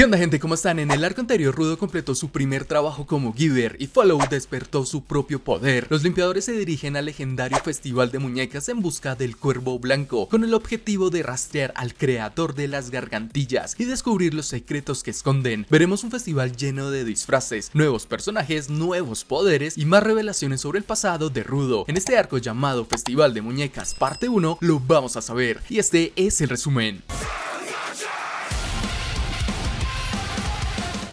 onda, gente? ¿Cómo están? En el arco anterior, Rudo completó su primer trabajo como Giver y Follow despertó su propio poder. Los limpiadores se dirigen al legendario festival de muñecas en busca del Cuervo Blanco, con el objetivo de rastrear al creador de las gargantillas y descubrir los secretos que esconden. Veremos un festival lleno de disfraces, nuevos personajes, nuevos poderes y más revelaciones sobre el pasado de Rudo. En este arco llamado Festival de Muñecas parte 1 lo vamos a saber, y este es el resumen.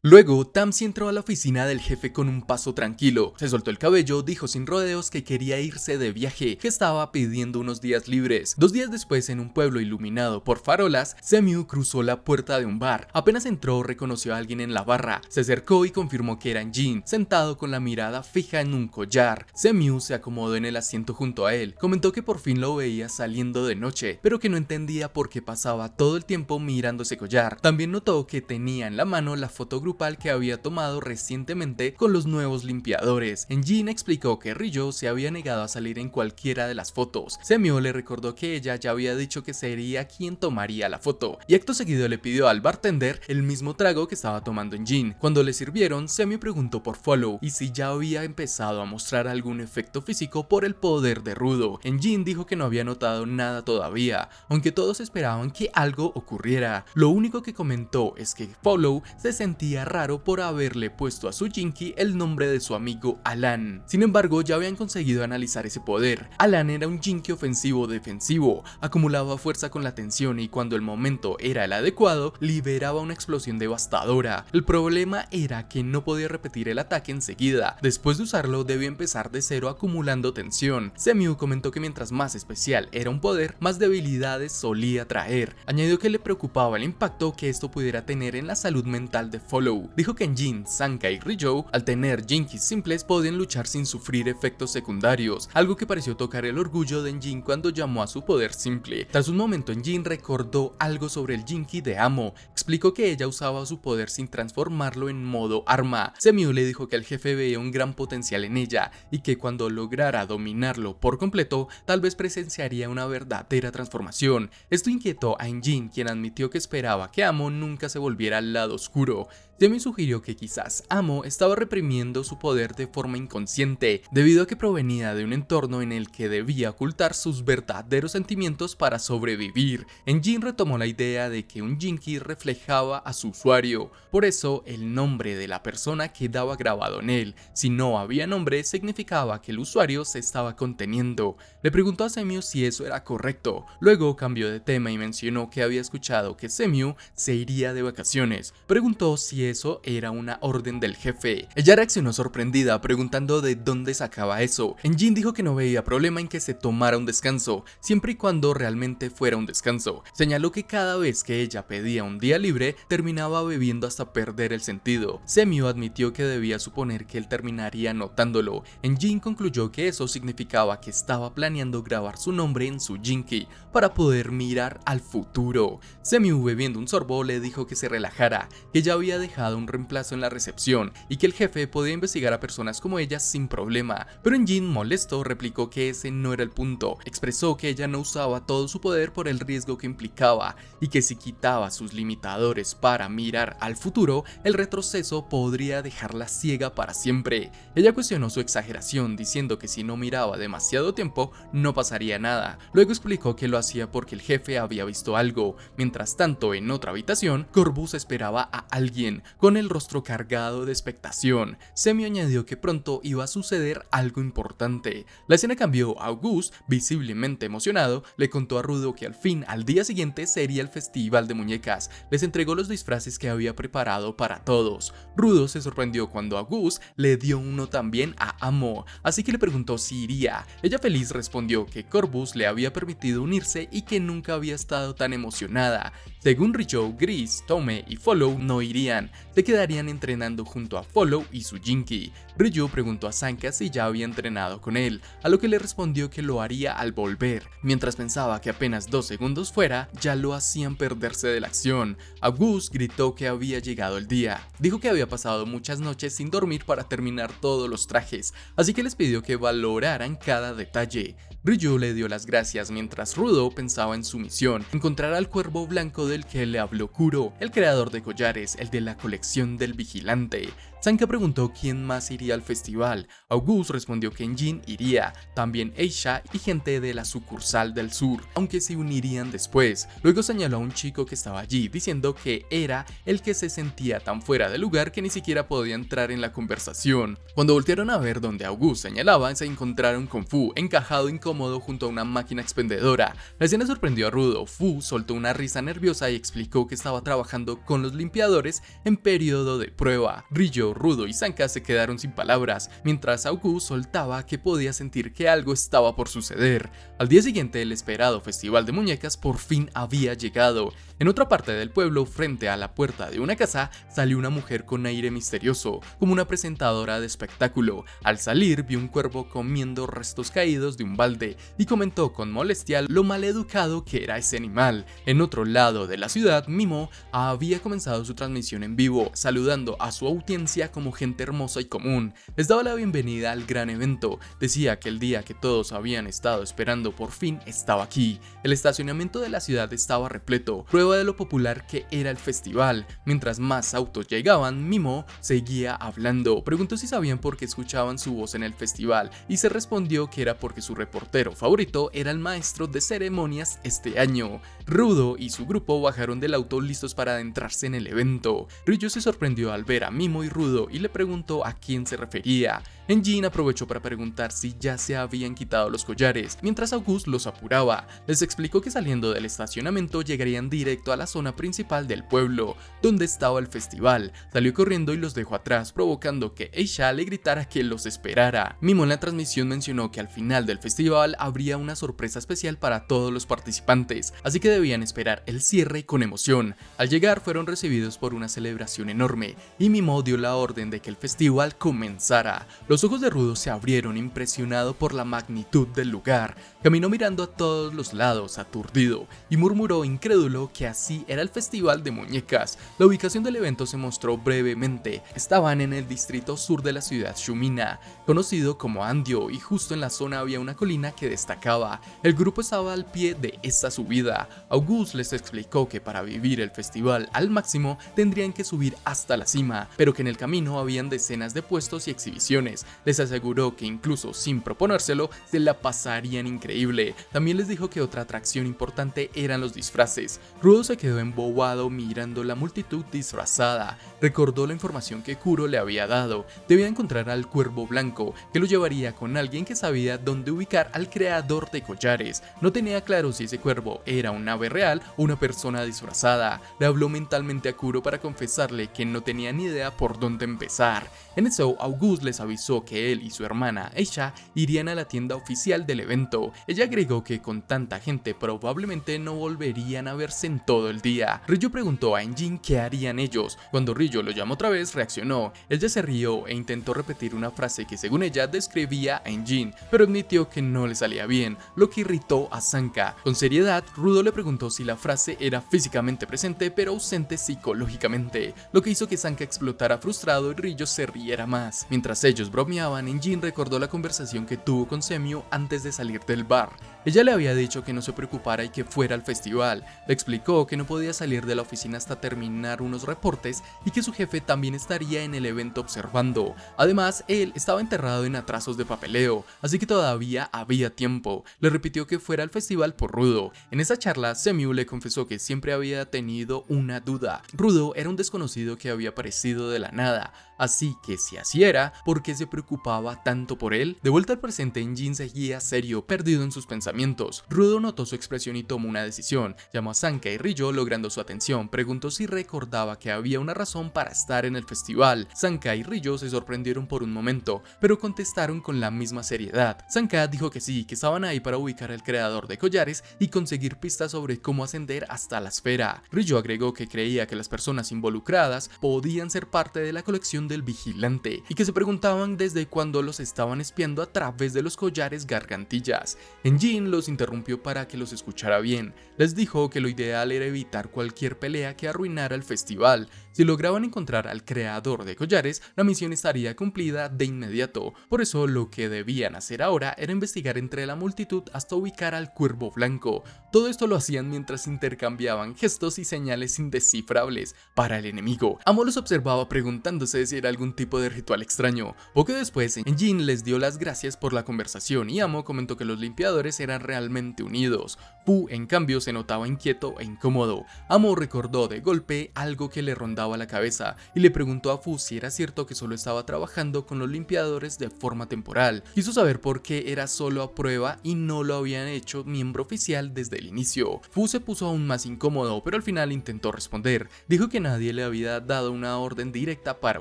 Luego, Tamsi entró a la oficina del jefe con un paso tranquilo. Se soltó el cabello, dijo sin rodeos que quería irse de viaje, que estaba pidiendo unos días libres. 2 días después, en un pueblo iluminado por farolas, Semiu cruzó la puerta de un bar. Apenas entró, reconoció a alguien en la barra. Se acercó y confirmó que era Jin, sentado con la mirada fija en un collar. Semiu se acomodó en el asiento junto a él. Comentó que por fin lo veía saliendo de noche, pero que no entendía por qué pasaba todo el tiempo mirando ese collar. También notó que tenía en la mano la foto grupal que había tomado recientemente con los nuevos limpiadores. Jin explicó que Ryo se había negado a salir en cualquiera de las fotos. Semiu le recordó que ella ya había dicho que sería quien tomaría la foto, y acto seguido le pidió al bartender el mismo trago que estaba tomando Jin. Cuando le sirvieron, Semiu preguntó por Follow y si ya había empezado a mostrar algún efecto físico por el poder de Rudo. Jin dijo que no había notado nada todavía, aunque todos esperaban que algo ocurriera. Lo único que comentó es que Follow se sentía raro por haberle puesto a su Jinky el nombre de su amigo Alan. Sin embargo, ya habían conseguido analizar ese poder. Alan era un Jinky ofensivo-defensivo, acumulaba fuerza con la tensión y cuando el momento era el adecuado, liberaba una explosión devastadora. El problema era que no podía repetir el ataque enseguida. Después de usarlo, debía empezar de cero acumulando tensión. Semiu comentó que mientras más especial era un poder, más debilidades solía traer. Añadió que le preocupaba el impacto que esto pudiera tener en la salud mental de Follow. Dijo que Jin, Sanka y Ryo, al tener Jinkys simples, podían luchar sin sufrir efectos secundarios, algo que pareció tocar el orgullo de Jin cuando llamó a su poder simple. Tras un momento, Jin recordó algo sobre el Jinky de Amo. Explicó que ella usaba su poder sin transformarlo en modo arma. Semiu le dijo que el jefe veía un gran potencial en ella y que cuando lograra dominarlo por completo, tal vez presenciaría una verdadera transformación. Esto inquietó a Jin, quien admitió que esperaba que Amo nunca se volviera al lado oscuro. Semiu sugirió que quizás Amo estaba reprimiendo su poder de forma inconsciente, debido a que provenía de un entorno en el que debía ocultar sus verdaderos sentimientos para sobrevivir. Jin retomó la idea de que un Jinky reflejaba a su usuario, por eso el nombre de la persona quedaba grabado en él. Si no había nombre, significaba que el usuario se estaba conteniendo. Le preguntó a Semiu si eso era correcto. Luego cambió de tema y mencionó que había escuchado que Semiu se iría de vacaciones. Preguntó si eso era una orden del jefe. Ella reaccionó sorprendida, preguntando de dónde sacaba eso. Jin dijo que no veía problema en que se tomara un descanso, siempre y cuando realmente fuera un descanso. Señaló que cada vez que ella pedía un día libre, terminaba bebiendo hasta perder el sentido. Semiu admitió que debía suponer que él terminaría notándolo. Jin concluyó que eso significaba que estaba planeando grabar su nombre en su Jinky para poder mirar al futuro. Semiu, bebiendo un sorbo, le dijo que se relajara, que ya había dejado un reemplazo en la recepción y que el jefe podía investigar a personas como ella sin problema, pero Jin, molesto, replicó que ese no era el punto. Expresó que ella no usaba todo su poder por el riesgo que implicaba y que si quitaba sus limitadores para mirar al futuro, el retroceso podría dejarla ciega para siempre. Ella cuestionó su exageración, diciendo que si no miraba demasiado tiempo no pasaría nada. Luego explicó que lo hacía porque el jefe había visto algo. Mientras tanto, en otra habitación, Corvus esperaba a alguien con el rostro cargado de expectación. Semiu añadió que pronto iba a suceder algo importante. La escena cambió. August, visiblemente emocionado, le contó a Rudo que al día siguiente sería el festival de muñecas. Les entregó los disfraces que había preparado para todos. Rudo se sorprendió cuando August le dio uno también a Amo, así que le preguntó si iría. Ella feliz respondió que Corvus le había permitido unirse y que nunca había estado tan emocionada. Según Ryo, Gris, Tome y Follow no irían, se quedarían entrenando junto a Follow y su Jinky. Ryo preguntó a Sanka si ya había entrenado con él, a lo que le respondió que lo haría al volver. Mientras pensaba que apenas 2 segundos fuera, ya lo hacían perderse de la acción. August gritó que había llegado el día. Dijo que había pasado muchas noches sin dormir para terminar todos los trajes, así que les pidió que valoraran cada detalle. Ryo le dio las gracias mientras Rudo pensaba en su misión, encontrar al Cuervo Blanco del que le habló Kuro, el creador de collares, el de la colección del vigilante. Sanka preguntó quién más iría al festival. August respondió que Jin iría, también Aisha y gente de la sucursal del sur, aunque se unirían después. Luego señaló a un chico que estaba allí, diciendo que era el que se sentía tan fuera de lugar que ni siquiera podía entrar en la conversación. Cuando voltearon a ver donde August señalaba, se encontraron con Fu, encajado incómodo junto a una máquina expendedora. La escena sorprendió a Rudo. Fu soltó una risa nerviosa y explicó que estaba trabajando con los limpiadores en periodo de prueba. Rillo, Rudo y Sanka se quedaron sin palabras, mientras August soltaba que podía sentir que algo estaba por suceder. Al día siguiente, el esperado festival de muñecas por fin había llegado. En otra parte del pueblo, frente a la puerta de una casa, salió una mujer con aire misterioso, como una presentadora de espectáculo. Al salir, vio un cuervo comiendo restos caídos de un balde y comentó con molestia lo mal educado que era ese animal. En otro lado de la ciudad, Mimo había comenzado su transmisión en vivo, saludando a su audiencia como gente hermosa y común. Les daba la bienvenida al gran evento. Decía que el día que todos habían estado esperando por fin estaba aquí. El estacionamiento de la ciudad estaba repleto, prueba de lo popular que era el festival. Mientras más autos llegaban, Mimo seguía hablando. Preguntó si sabían por qué escuchaban su voz en el festival y se respondió que era porque su reportero favorito era el maestro de ceremonias este año. Rudo y su grupo bajaron del auto listos para adentrarse en el evento. Ryu se sorprendió al ver a Mimo y Rudo y le preguntó a quién se refería. Jin aprovechó para preguntar si ya se habían quitado los collares, mientras August los apuraba. Les explicó que saliendo del estacionamiento llegarían directo a la zona principal del pueblo, donde estaba el festival. Salió corriendo y los dejó atrás, provocando que Aisha le gritara que los esperara. Mimo en la transmisión mencionó que al final del festival habría una sorpresa especial para todos los participantes, así que debían esperar el cierre con emoción. Al llegar fueron recibidos por una celebración enorme, y Mimo dio la orden de que el festival comenzara. Los ojos de Rudo se abrieron, impresionado por la magnitud del lugar. Caminó mirando a todos los lados, aturdido, y murmuró incrédulo que así era el festival de muñecas. La ubicación del evento se mostró brevemente. Estaban en el distrito sur de la ciudad Shumina, conocido como Andio, y justo en la zona había una colina que destacaba. El grupo estaba al pie de esta subida. August les explicó que para vivir el festival al máximo tendrían que subir hasta la cima, pero que en el camino habían decenas de puestos y exhibiciones. Les aseguró que incluso sin proponérselo se la pasarían increíble. También les dijo que otra atracción importante eran los disfraces. Rudo se quedó embobado mirando la multitud disfrazada. Recordó la información que Kuro le había dado. Debía encontrar al cuervo blanco, que lo llevaría con alguien que sabía dónde ubicar al creador de collares. No tenía claro si ese cuervo era un ave real o una persona disfrazada. Le habló mentalmente a Kuro para confesarle que no tenía ni idea por dónde empezar. En eso, August les avisó que él y su hermana Aisha irían a la tienda oficial del evento. Ella agregó que con tanta gente probablemente no volverían a verse en todo el día. Ryu preguntó a Jin qué harían ellos. Cuando Ryu lo llamó otra vez, reaccionó. Ella se rió e intentó repetir una frase que según ella describía a Jin, pero admitió que no le salía bien, lo que irritó a Sanka. Con seriedad, Rudo le preguntó si la frase era físicamente presente pero ausente psicológicamente, lo que hizo que Sanka explotara frustrado y Ryu se riera más. Mientras ellos bromeaban, Jin recordó la conversación que tuvo con Semiu antes de salir del bar. Ella le había dicho que no se preocupara y que fuera al festival. Le explicó que no podía salir de la oficina hasta terminar unos reportes y que su jefe también estaría en el evento observando. Además, él estaba enterrado en atrasos de papeleo, así que todavía había tiempo. Le repitió que fuera al festival por Rudo. En esa charla, Semiu le confesó que siempre había tenido una duda. Rudo era un desconocido que había aparecido de la nada, así que si así era, ¿por qué se preocupaba tanto por él? De vuelta al presente, Jin seguía serio, perdido en sus pensamientos. Rudo notó su expresión y tomó una decisión. Llamó a Sanka y Ryo, logrando su atención. Preguntó si recordaba que había una razón para estar en el festival. Sanka y Ryo se sorprendieron por un momento, pero contestaron con la misma seriedad. Sanka dijo que sí, que estaban ahí para ubicar al creador de collares y conseguir pistas sobre cómo ascender hasta la esfera. Ryo agregó que creía que las personas involucradas podían ser parte de la colección del vigilante y que se preguntaban desde cuándo los estaban espiando a través de los collares gargantillas. Jin los interrumpió para que los escuchara bien. Les dijo que lo ideal era evitar cualquier pelea que arruinara el festival. Si lograban encontrar al creador de collares, la misión estaría cumplida de inmediato. Por eso lo que debían hacer ahora era investigar entre la multitud hasta ubicar al Cuervo Blanco. Todo esto lo hacían mientras intercambiaban gestos y señales indescifrables para el enemigo. Amo los observaba preguntándose si era algún tipo de ritual extraño. Poco después, Jin les dio las gracias por la conversación y Amo comentó que los limpiadores eran realmente unidos. Fu, en cambio, se notaba inquieto e incómodo. Amo recordó de golpe algo que le rondaba la cabeza y le preguntó a Fu si era cierto que solo estaba trabajando con los limpiadores de forma temporal. Quiso saber por qué era solo a prueba y no lo habían hecho miembro oficial desde el inicio. Fu se puso aún más incómodo, pero al final intentó responder. Dijo que nadie le había dado una orden directa para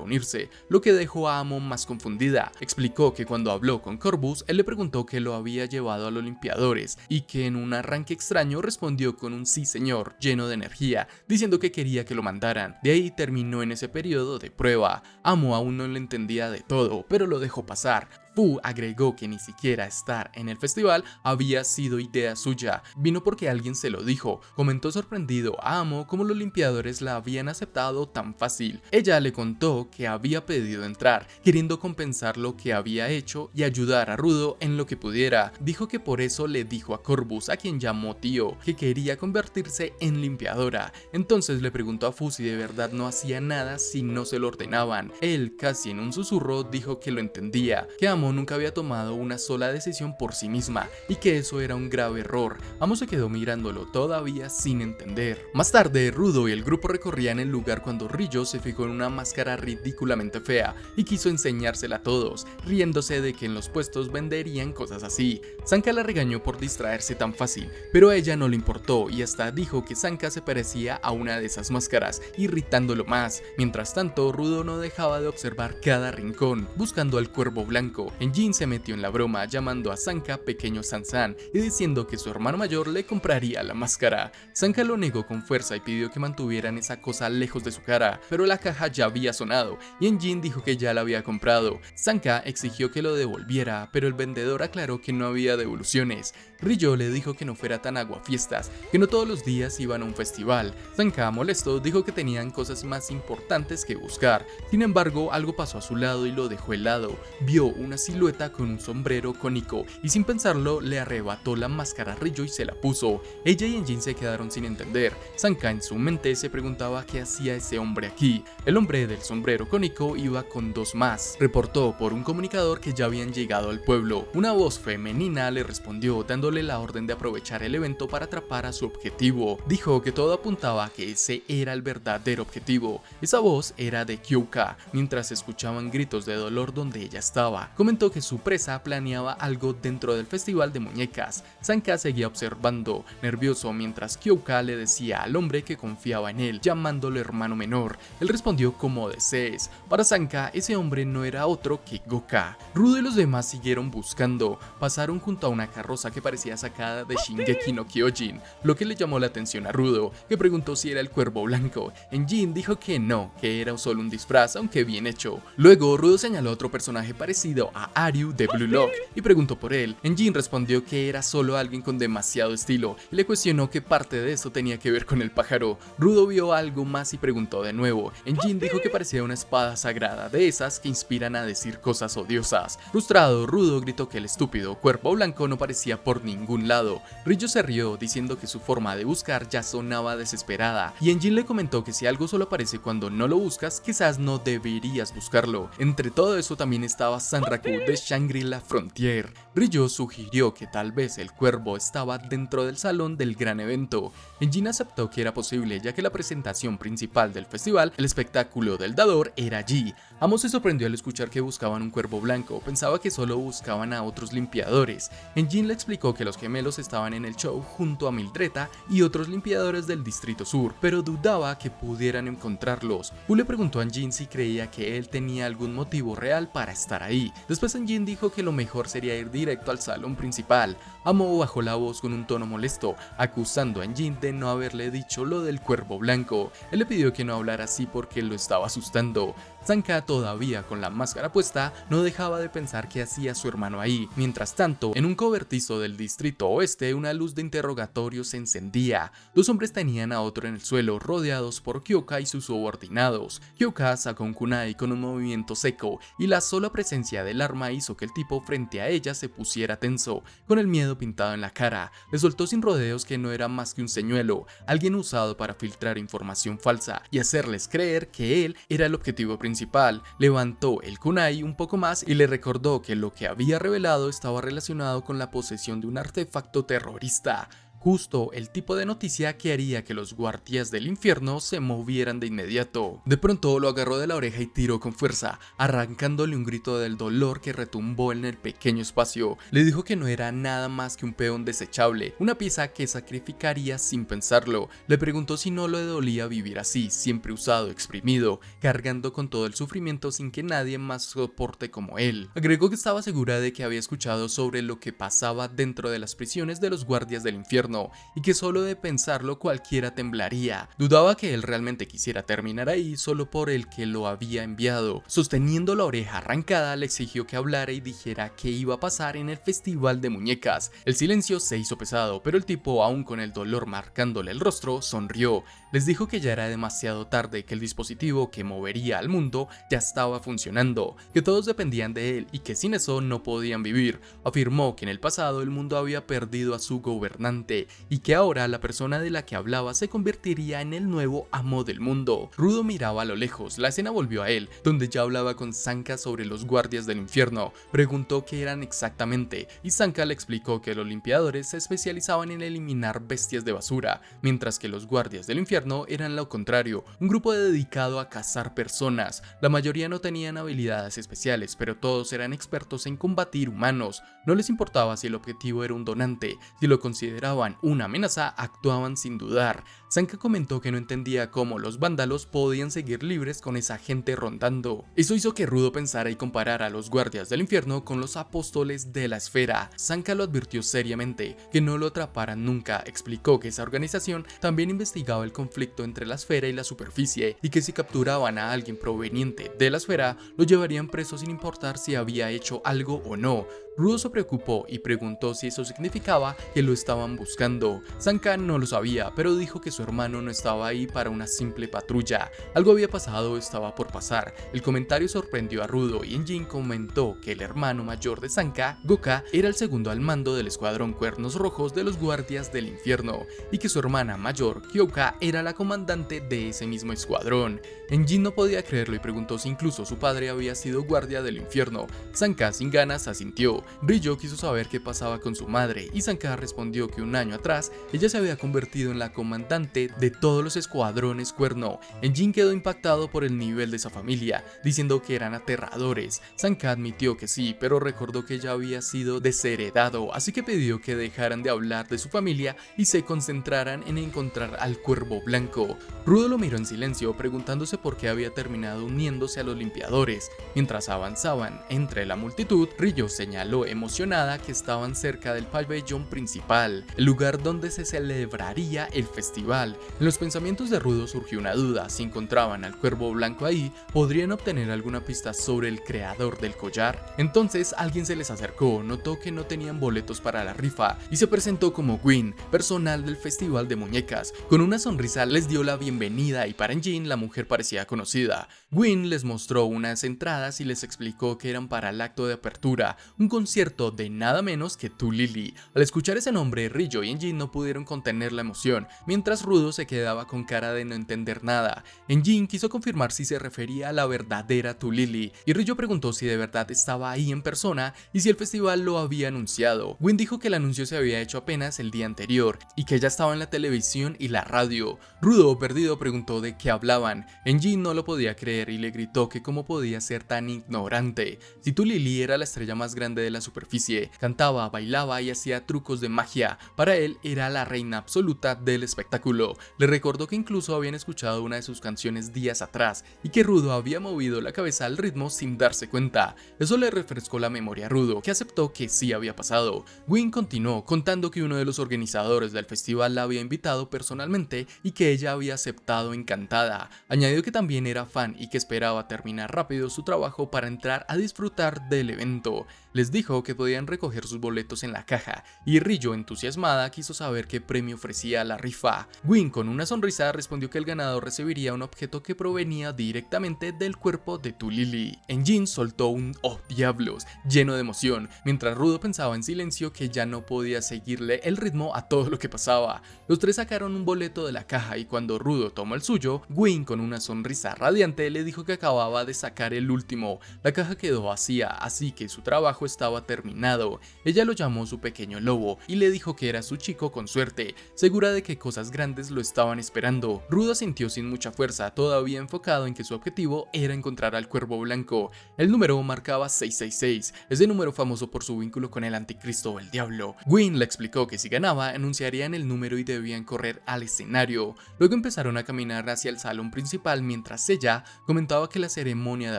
unirse, lo que dejó a Amo más confundida. Explicó que cuando habló con Corvus, él le preguntó qué lo había llevado a los limpiadores y que en un arranque extraño respondió con un sí señor, lleno de energía, diciendo que quería que lo mandaran. De ahí terminó en ese periodo de prueba. Amo aún no le entendía de todo, pero lo dejó pasar. Fu agregó que ni siquiera estar en el festival había sido idea suya, vino porque alguien se lo dijo. Comentó sorprendido a Amo cómo los limpiadores la habían aceptado tan fácil. Ella le contó que había pedido entrar, queriendo compensar lo que había hecho y ayudar a Rudo en lo que pudiera. Dijo que por eso le dijo a Corvus, a quien llamó tío, que quería convertirse en limpiadora. Entonces le preguntó a Fu si de verdad no hacía nada si no se lo ordenaban. Él, casi en un susurro, dijo que lo entendía, que Amo nunca había tomado una sola decisión por sí misma y que eso era un grave error. Amo se quedó mirándolo todavía sin entender. Más tarde, Rudo y el grupo recorrían el lugar cuando Rillo se fijó en una máscara ridículamente fea y quiso enseñársela a todos, riéndose de que en los puestos venderían cosas así. Sanka la regañó por distraerse tan fácil, pero a ella no le importó y hasta dijo que Sanka se parecía a una de esas máscaras, irritándolo más. Mientras tanto, Rudo no dejaba de observar cada rincón, buscando al Cuervo Blanco. Jin se metió en la broma llamando a Sanka pequeño Sansan y diciendo que su hermano mayor le compraría la máscara. Sanka lo negó con fuerza y pidió que mantuvieran esa cosa lejos de su cara, pero la caja ya había sonado y Jin dijo que ya la había comprado. Sanka exigió que lo devolviera, pero el vendedor aclaró que no había devoluciones. Rillo le dijo que no fuera tan aguafiestas, que no todos los días iban a un festival. Sanka, molesto, dijo que tenían cosas más importantes que buscar. Sin embargo, algo pasó a su lado y lo dejó helado. Vio una silueta con un sombrero cónico y sin pensarlo le arrebató la máscara a Rillo y se la puso. Ella y Jin se quedaron sin entender. Sanka en su mente se preguntaba qué hacía ese hombre aquí. El hombre del sombrero cónico iba con dos más. Reportó por un comunicador que ya habían llegado al pueblo. Una voz femenina le respondió dándole la orden de aprovechar el evento para atrapar a su objetivo. Dijo que todo apuntaba a que ese era el verdadero objetivo. Esa voz era de Kyoka, mientras escuchaban gritos de dolor donde ella estaba. Comentó que su presa planeaba algo dentro del festival de muñecas. Sanka seguía observando, nervioso, mientras Kyoka le decía al hombre que confiaba en él, llamándolo hermano menor. Él respondió como desees. Para Sanka, ese hombre no era otro que Goka. Rudo y los demás siguieron buscando. Pasaron junto a una carroza que parecía sacada de Shingeki no Kyojin, lo que le llamó la atención a Rudo, que preguntó si era el Cuervo Blanco. Jin dijo que no, que era solo un disfraz, aunque bien hecho. Luego, Rudo señaló a otro personaje parecido a Aryu de Blue Lock y preguntó por él. Jin respondió que era solo alguien con demasiado estilo y le cuestionó qué parte de eso tenía que ver con el pájaro. Rudo vio algo más y preguntó de nuevo. Jin dijo que parecía una espada sagrada, de esas que inspiran a decir cosas odiosas. Frustrado, Rudo gritó que el estúpido Cuervo Blanco no parecía por ningún lado. Rillo se rió diciendo que su forma de buscar ya sonaba desesperada y Jin le comentó que si algo solo aparece cuando no lo buscas, quizás no deberías buscarlo. Entre todo eso también estaba Sanraku de Shangri-La Frontier. Rillo sugirió que tal vez el cuervo estaba dentro del salón del gran evento. Jin aceptó que era posible, ya que la presentación principal del festival, el espectáculo del dador, era allí. Amo se sorprendió al escuchar que buscaban un cuervo blanco, pensaba que solo buscaban a otros limpiadores. Jin le explicó que los gemelos estaban en el show junto a Mildreta y otros limpiadores del Distrito Sur, pero dudaba que pudieran encontrarlos. Fu le preguntó a Jin si creía que él tenía algún motivo real para estar ahí. Después Jin dijo que lo mejor sería ir directo al salón principal. Amo bajó la voz con un tono molesto, acusando a Jin de no haberle dicho lo del cuervo blanco. Él le pidió que no hablara así porque lo estaba asustando. Sanka, todavía con la máscara puesta, no dejaba de pensar qué hacía su hermano ahí. Mientras tanto, en un cobertizo del distrito oeste, una luz de interrogatorio se encendía. Dos hombres tenían a otro en el suelo, rodeados por Kyoka y sus subordinados. Kyoka sacó un kunai con un movimiento seco, y la sola presencia del arma hizo que el tipo frente a ella se pusiera tenso, con el miedo pintado en la cara. Le soltó sin rodeos que no era más que un señuelo, alguien usado para filtrar información falsa y hacerles creer que él era el objetivo principal. Levantó el kunai un poco más y le recordó que lo que había revelado estaba relacionado con la posesión de un artefacto terrorista. Justo el tipo de noticia que haría que los guardias del infierno se movieran de inmediato. De pronto lo agarró de la oreja y tiró con fuerza, arrancándole un grito del dolor que retumbó en el pequeño espacio. Le dijo que no era nada más que un peón desechable, una pieza que sacrificaría sin pensarlo. Le preguntó si no le dolía vivir así, siempre usado, exprimido, cargando con todo el sufrimiento sin que nadie más soporte como él. Agregó que estaba segura de que había escuchado sobre lo que pasaba dentro de las prisiones de los guardias del infierno, y que solo de pensarlo cualquiera temblaría. Dudaba que él realmente quisiera terminar ahí solo por el que lo había enviado. Sosteniendo la oreja arrancada, le exigió que hablara y dijera qué iba a pasar en el festival de muñecas. El silencio se hizo pesado, pero el tipo, aún con el dolor marcándole el rostro, sonrió. Les dijo que ya era demasiado tarde, que el dispositivo que movería al mundo ya estaba funcionando, que todos dependían de él y que sin eso no podían vivir. Afirmó que en el pasado el mundo había perdido a su gobernante y que ahora la persona de la que hablaba se convertiría en el nuevo amo del mundo. Rudo miraba a lo lejos, la escena volvió a él, donde ya hablaba con Sanka sobre los guardias del infierno. Preguntó qué eran exactamente, y Sanka le explicó que los limpiadores se especializaban en eliminar bestias de basura, mientras que los guardias del infierno eran lo contrario, un grupo dedicado a cazar personas. La mayoría no tenían habilidades especiales, pero todos eran expertos en combatir humanos. No les importaba si el objetivo era un donante, si lo consideraban una amenaza, actuaban sin dudar. Sanka comentó que no entendía cómo los vándalos podían seguir libres con esa gente rondando. Eso hizo que Rudo pensara y comparara a los guardias del infierno con los apóstoles de la esfera. Sanka lo advirtió seriamente, que no lo atraparan nunca. Explicó que esa organización también investigaba el conflicto entre la esfera y la superficie, y que si capturaban a alguien proveniente de la esfera, lo llevarían preso sin importar si había hecho algo o no. Rudo se preocupó y preguntó si eso significaba que lo estaban buscando. Sanka no lo sabía, pero dijo que su hermano no estaba ahí para una simple patrulla. Algo había pasado o estaba por pasar. El comentario sorprendió a Rudo y Enjin comentó que el hermano mayor de Sanka, Goka, era el segundo al mando del escuadrón Cuernos Rojos de los Guardias del Infierno, y que su hermana mayor, Kyoka, era la comandante de ese mismo escuadrón. Enjin no podía creerlo y preguntó si incluso su padre había sido guardia del infierno. Sanka sin ganas asintió. Rijo quiso saber qué pasaba con su madre y Sanka respondió que un año atrás ella se había convertido en la comandante de todos los escuadrones Cuerno. Enjin quedó impactado por el nivel de esa familia, diciendo que eran aterradores. Sanka admitió que sí, pero recordó que ya había sido desheredado, así que pidió que dejaran de hablar de su familia y se concentraran en encontrar al Cuervo Blanco. Rudo lo miró en silencio, preguntándose por qué había terminado uniéndose a los limpiadores. Mientras avanzaban entre la multitud, Rijo señaló emocionada que estaban cerca del pabellón principal, el lugar donde se celebraría el festival. En los pensamientos de Rudo surgió una duda: si encontraban al Cuervo Blanco ahí, ¿podrían obtener alguna pista sobre el creador del collar? Entonces alguien se les acercó, notó que no tenían boletos para la rifa y se presentó como Gwyn, personal del festival de muñecas. Con una sonrisa les dio la bienvenida y para Enjin la mujer parecía conocida. Gwyn les mostró unas entradas y les explicó que eran para el acto de apertura, un concierto de nada menos que Tu Lili. Al escuchar ese nombre, Rijo y Enjin no pudieron contener la emoción, mientras Rudo se quedaba con cara de no entender nada. Enjin quiso confirmar si se refería a la verdadera Tu Lili, y Rijo preguntó si de verdad estaba ahí en persona y si el festival lo había anunciado. Gwyn dijo que el anuncio se había hecho apenas el día anterior y que ya estaba en la televisión y la radio. Rudo, perdido, preguntó de qué hablaban. Enjin no lo podía creer y le gritó que cómo podía ser tan ignorante. Si Tu Lili era la estrella más grande de la superficie, cantaba, bailaba y hacía trucos de magia. Para Para él era la reina absoluta del espectáculo. Le recordó que incluso habían escuchado una de sus canciones días atrás y que Rudo había movido la cabeza al ritmo sin darse cuenta. Eso le refrescó la memoria a Rudo, que aceptó que sí había pasado. Gwyn continuó contando que uno de los organizadores del festival la había invitado personalmente y que ella había aceptado encantada. Añadió que también era fan y que esperaba terminar rápido su trabajo para entrar a disfrutar del evento. Les dijo que podían recoger sus boletos en la caja y Rillo, entusiasmada, quiso saber qué premio ofrecía la rifa. Gwyn, con una sonrisa, respondió que el ganador recibiría un objeto que provenía directamente del cuerpo de Tulili. Jin soltó un "oh diablos" lleno de emoción, mientras Rudo pensaba en silencio que ya no podía seguirle el ritmo a todo lo que pasaba. Los tres sacaron un boleto de la caja y cuando Rudo tomó el suyo, Gwyn, con una sonrisa radiante, le dijo que acababa de sacar el último. La caja quedó vacía, así que su trabajo estaba terminado. Ella lo llamó su pequeño lobo y le dijo que era su chico con suerte, segura de que cosas grandes lo estaban esperando. Rudo sintió sin mucha fuerza, todavía enfocado en que su objetivo era encontrar al Cuervo Blanco. El número marcaba 666, ese número famoso por su vínculo con el anticristo o el diablo. Gwyn le explicó que si ganaba, anunciarían el número y debían correr al escenario. Luego empezaron a caminar hacia el salón principal mientras ella comentaba que la ceremonia de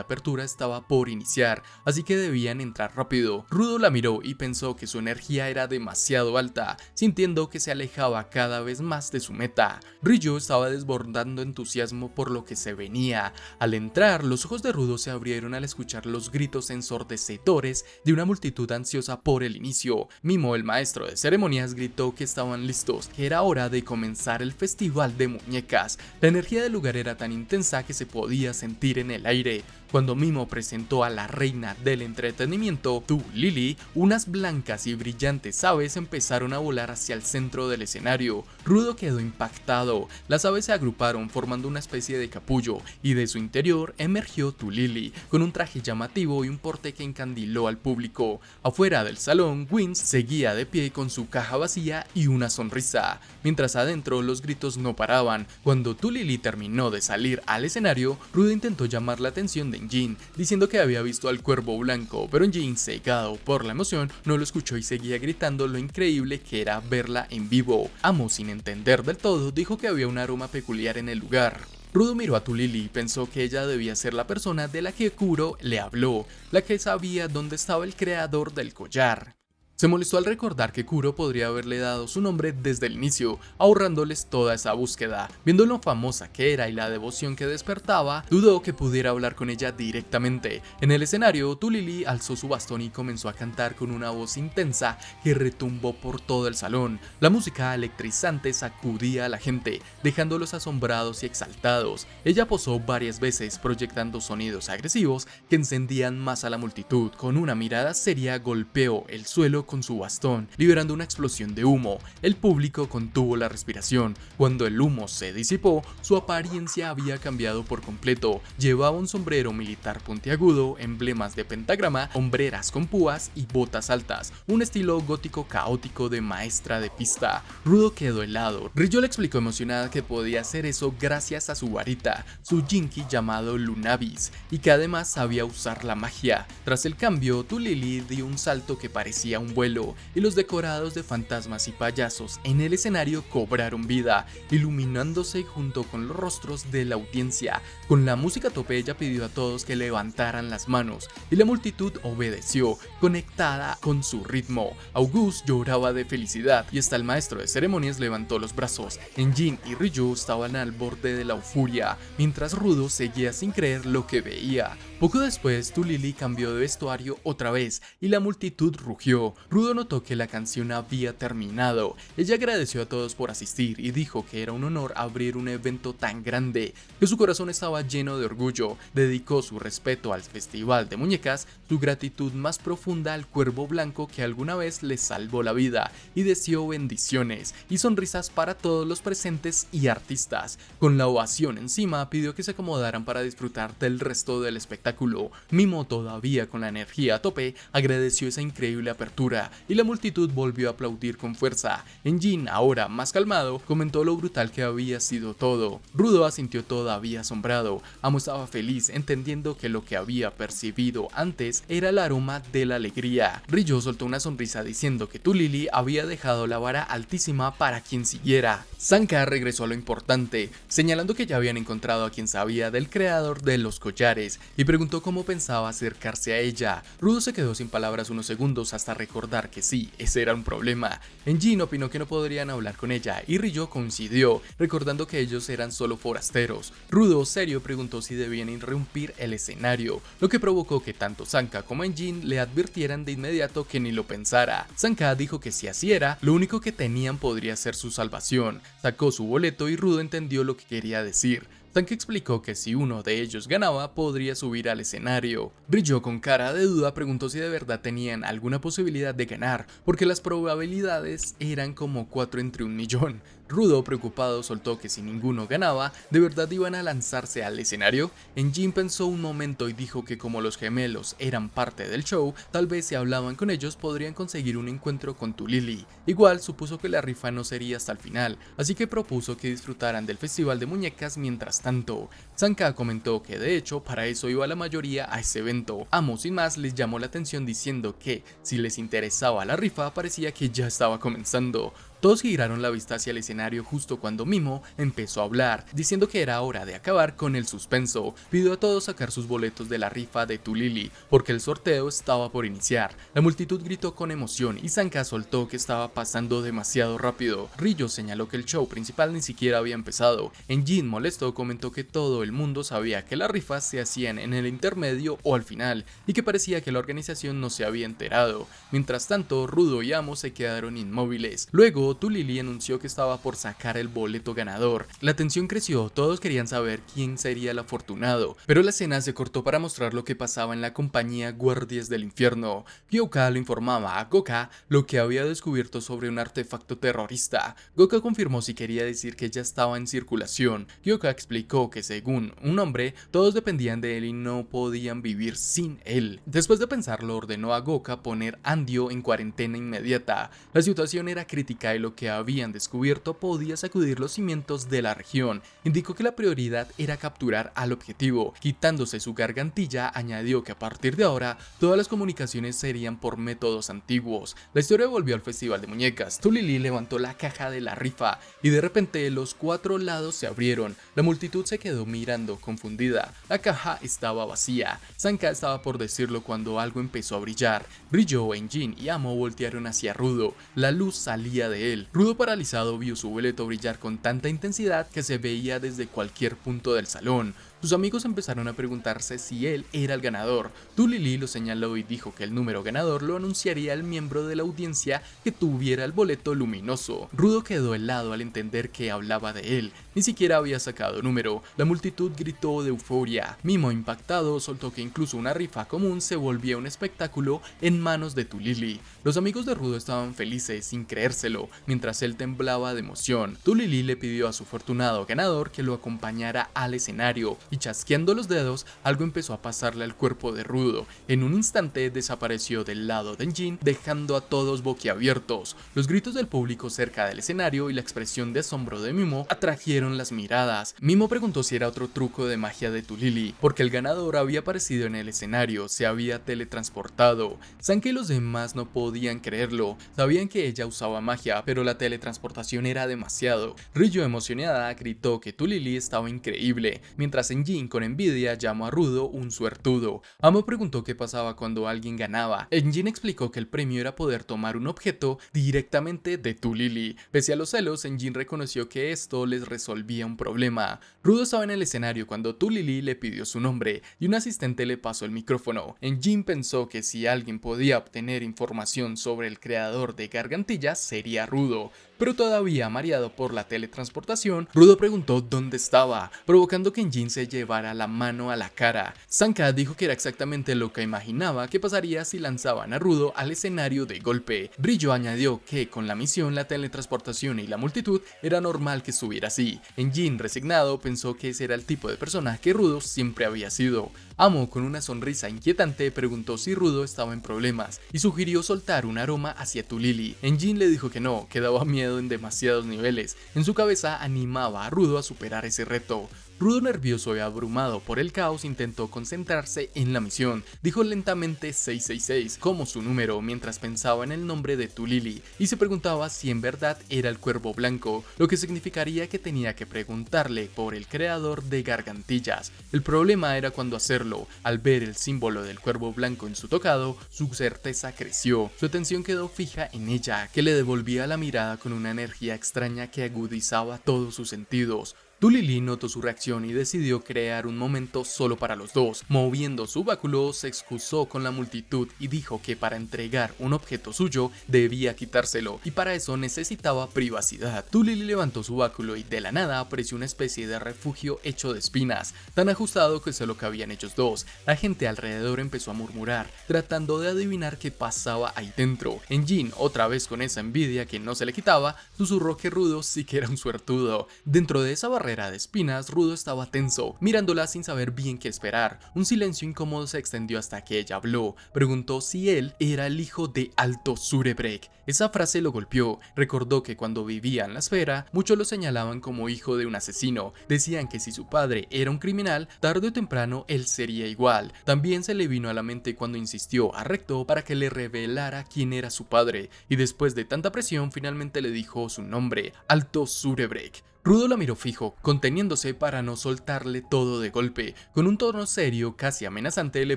apertura estaba por iniciar, así que debían entrar rápido. Rudo la miró y pensó que su energía era demasiado alta, sintiendo que se alejaba cada vez más de su meta. Rillo estaba desbordando entusiasmo por lo que se venía. Al entrar, los ojos de Rudo se abrieron al escuchar los gritos ensordecedores de una multitud ansiosa por el inicio. Mimo, el maestro de ceremonias, gritó que estaban listos, que era hora de comenzar el festival de muñecas. La energía del lugar era tan intensa que se podía sentir en el aire. Cuando Mimo presentó a la reina del entretenimiento, Tulili, unas blancas y brillantes aves empezaron a volar hacia el centro del escenario. Rudo quedó impactado. Las aves se agruparon formando una especie de capullo y de su interior emergió Tulili, con un traje llamativo y un porte que encandiló al público. Afuera del salón, Gwyn seguía de pie con su caja vacía y una sonrisa, mientras adentro los gritos no paraban. Cuando Tulili terminó de salir al escenario, Rudo intentó llamar la atención de Jin, diciendo que había visto al Cuervo Blanco, pero Jin, cegado por la emoción, no lo escuchó y seguía gritando lo increíble que era verla en vivo. Amo, sin entender del todo, dijo que había un aroma peculiar en el lugar. Rudo miró a Tulili y pensó que ella debía ser la persona de la que Kuro le habló, la que sabía dónde estaba el creador del collar. Se molestó al recordar que Kuro podría haberle dado su nombre desde el inicio, ahorrándoles toda esa búsqueda. Viendo lo famosa que era y la devoción que despertaba, dudó que pudiera hablar con ella directamente. En el escenario, Tulili alzó su bastón y comenzó a cantar con una voz intensa que retumbó por todo el salón. La música electrizante sacudía a la gente, dejándolos asombrados y exaltados. Ella posó varias veces, proyectando sonidos agresivos que encendían más a la multitud. Con una mirada seria golpeó el suelo con su bastón, liberando una explosión de humo. El público contuvo la respiración. Cuando el humo se disipó, su apariencia había cambiado por completo. Llevaba un sombrero militar puntiagudo, emblemas de pentagrama, hombreras con púas y botas altas, un estilo gótico caótico de maestra de pista. Rudo quedó helado. Rillo le explicó emocionada que podía hacer eso gracias a su varita, su jinki llamado Lunavis, y que además sabía usar la magia. Tras el cambio, Tulili dio un salto que parecía un vuelo, y los decorados de fantasmas y payasos en el escenario cobraron vida, iluminándose junto con los rostros de la audiencia. Con la música a tope, ella pidió a todos que levantaran las manos, y la multitud obedeció, conectada con su ritmo. August lloraba de felicidad, y hasta el maestro de ceremonias levantó los brazos. Jin y Ryu estaban al borde de la euforia, mientras Rudo seguía sin creer lo que veía. Poco después, Tulili cambió de vestuario otra vez, y la multitud rugió. Rudo notó que la canción había terminado. Ella agradeció a todos por asistir y dijo que era un honor abrir un evento tan grande, que su corazón estaba lleno de orgullo. Dedicó su respeto al festival de muñecas, su gratitud más profunda al Cuervo Blanco que alguna vez le salvó la vida, y deseó bendiciones y sonrisas para todos los presentes y artistas. Con la ovación encima, pidió que se acomodaran para disfrutar del resto del espectáculo. Mimo, todavía con la energía a tope, agradeció esa increíble apertura. altura y la multitud volvió a aplaudir con fuerza. Enjin, ahora más calmado, comentó lo brutal que había sido todo. Rudo asintió todavía asombrado. Amo estaba feliz, entendiendo que lo que había percibido antes era el aroma de la alegría. Ryo soltó una sonrisa diciendo que Tulili había dejado la vara altísima para quien siguiera. Sanka regresó a lo importante, señalando que ya habían encontrado a quien sabía del creador de los collares y preguntó cómo pensaba acercarse a ella. Rudo se quedó sin palabras unos segundos hasta recordar que sí, ese era un problema. Enjin opinó que no podrían hablar con ella y Ryo coincidió, recordando que ellos eran solo forasteros. Rudo, serio, preguntó si debían irrumpir el escenario, lo que provocó que tanto Sanka como Enjin le advirtieran de inmediato que ni lo pensara. Sanka dijo que si así era, lo único que tenían podría ser su salvación. Sacó su boleto y Rudo entendió lo que quería decir. Sanka explicó que si uno de ellos ganaba, podría subir al escenario. Ryo, con cara de duda, preguntó si de verdad tenían alguna posibilidad de ganar, porque las probabilidades eran como 4 entre 1.000.000. Rudo, preocupado, soltó que si ninguno ganaba, ¿de verdad iban a lanzarse al escenario? Enjin pensó un momento y dijo que como los gemelos eran parte del show, tal vez si hablaban con ellos podrían conseguir un encuentro con Tulili. Igual supuso que la rifa no sería hasta el final, así que propuso que disfrutaran del festival de muñecas mientras tanto. Sanka comentó que de hecho para eso iba la mayoría a ese evento. Amo sin más les llamó la atención diciendo que si les interesaba la rifa parecía que ya estaba comenzando. Todos giraron la vista hacia el escenario justo cuando Mimo empezó a hablar, diciendo que era hora de acabar con el suspenso. Pidió a todos sacar sus boletos de la rifa de Tulili, porque el sorteo estaba por iniciar. La multitud gritó con emoción y Sanka soltó que estaba pasando demasiado rápido. Ryo señaló que el show principal ni siquiera había empezado. Enjin, molesto, comentó que todo el mundo sabía que las rifas se hacían en el intermedio o al final, y que parecía que la organización no se había enterado. Mientras tanto, Rudo y Amo se quedaron inmóviles. Luego, Tulili anunció que estaba por sacar el boleto ganador. La tensión creció, todos querían saber quién sería el afortunado, pero la escena se cortó para mostrar lo que pasaba en la compañía Guardias del Infierno. Gyoka le informaba a Goka lo que había descubierto sobre un artefacto terrorista. Goka confirmó si quería decir que ya estaba en circulación. Gyoka explicó que según un hombre, todos dependían de él y no podían vivir sin él. Después de pensarlo, ordenó a Goka poner Andio en cuarentena inmediata. La situación era crítica y lo que habían descubierto podía sacudir los cimientos de la región. Indicó que la prioridad era capturar al objetivo. Quitándose su gargantilla, añadió que a partir de ahora todas las comunicaciones serían por métodos antiguos. La historia volvió al festival de muñecas. Tulili levantó la caja de la rifa y de repente los 4 lados se abrieron. La multitud se quedó mirando confundida. La caja estaba vacía. Sanka estaba por decirlo cuando algo empezó a brillar. Ryo, Enjin y Amo voltearon hacia Rudo. La luz salía de él. Rudo, paralizado, vio su boleto brillar con tanta intensidad que se veía desde cualquier punto del salón. Sus amigos empezaron a preguntarse si él era el ganador. Tulili lo señaló y dijo que el número ganador lo anunciaría el miembro de la audiencia que tuviera el boleto luminoso. Rudo quedó helado al entender que hablaba de él. Ni siquiera había sacado número. La multitud gritó de euforia. Mimo, impactado, soltó que incluso una rifa común se volvía un espectáculo en manos de Tulili. Los amigos de Rudo estaban felices sin creérselo, mientras él temblaba de emoción. Tulili le pidió a su afortunado ganador que lo acompañara al escenario y chasqueando los dedos, algo empezó a pasarle al cuerpo de Rudo. En un instante desapareció del lado de Enjin, dejando a todos boquiabiertos. Los gritos del público cerca del escenario y la expresión de asombro de Mimo atrajeron las miradas. Mimo preguntó si era otro truco de magia de Tulili, porque el ganador había aparecido en el escenario, se había teletransportado. Sanka y los demás no podían creerlo, sabían que ella usaba magia, pero la teletransportación era demasiado. Ryo, emocionada, gritó que Tulili estaba increíble, mientras Enjin, con envidia, llamó a Rudo un suertudo. Amo preguntó qué pasaba cuando alguien ganaba. Enjin explicó que el premio era poder tomar un objeto directamente de Tulili. Pese a los celos, Enjin reconoció que esto les resolvía un problema. Rudo estaba en el escenario cuando Tulili le pidió su nombre y un asistente le pasó el micrófono. Enjin pensó que si alguien podía obtener información sobre el creador de Gargantilla sería Rudo. Pero todavía mareado por la teletransportación, Rudo preguntó dónde estaba, provocando que Enjin se llevara la mano a la cara. Sanka dijo que era exactamente lo que imaginaba que pasaría si lanzaban a Rudo al escenario de golpe. Ryo añadió que con la misión, la teletransportación y la multitud era normal que estuviera así. Enjin, resignado, pensó que ese era el tipo de persona que Rudo siempre había sido. Amo, con una sonrisa inquietante, preguntó si Rudo estaba en problemas y sugirió soltar un aroma hacia Tulili. Enjin le dijo que no, que daba miedo en demasiados niveles. En su cabeza animaba a Rudo a superar ese reto. Rudo, nervioso y abrumado por el caos, intentó concentrarse en la misión. Dijo lentamente 666 como su número mientras pensaba en el nombre de Tulili y se preguntaba si en verdad era el Cuervo Blanco, lo que significaría que tenía que preguntarle por el creador de Gargantillas. El problema era cuando hacerlo. Al ver el símbolo del Cuervo Blanco en su tocado, su certeza creció. Su atención quedó fija en ella, que le devolvía la mirada con una energía extraña que agudizaba todos sus sentidos. Tulili notó su reacción y decidió crear un momento solo para los dos. Moviendo su báculo, se excusó con la multitud y dijo que para entregar un objeto suyo debía quitárselo y para eso necesitaba privacidad. Tulili levantó su báculo y de la nada apareció una especie de refugio hecho de espinas, tan ajustado que solo cabían ellos dos. La gente alrededor empezó a murmurar, tratando de adivinar qué pasaba ahí dentro. Enjin, otra vez con esa envidia que no se le quitaba, susurró que Rudo sí que era un suertudo. Dentro de esa barrera de espinas, Rudo estaba tenso, mirándola sin saber bien qué esperar. Un silencio incómodo se extendió hasta que ella habló. Preguntó si él era el hijo de Alto Surebrek. Esa frase lo golpeó. Recordó que cuando vivía en la esfera, muchos lo señalaban como hijo de un asesino. Decían que si su padre era un criminal, tarde o temprano él sería igual. También se le vino a la mente cuando insistió a Recto para que le revelara quién era su padre, y después de tanta presión finalmente le dijo su nombre, Alto Surebrek. Rudo la miró fijo, conteniéndose para no soltarle todo de golpe. Con un tono serio, casi amenazante, le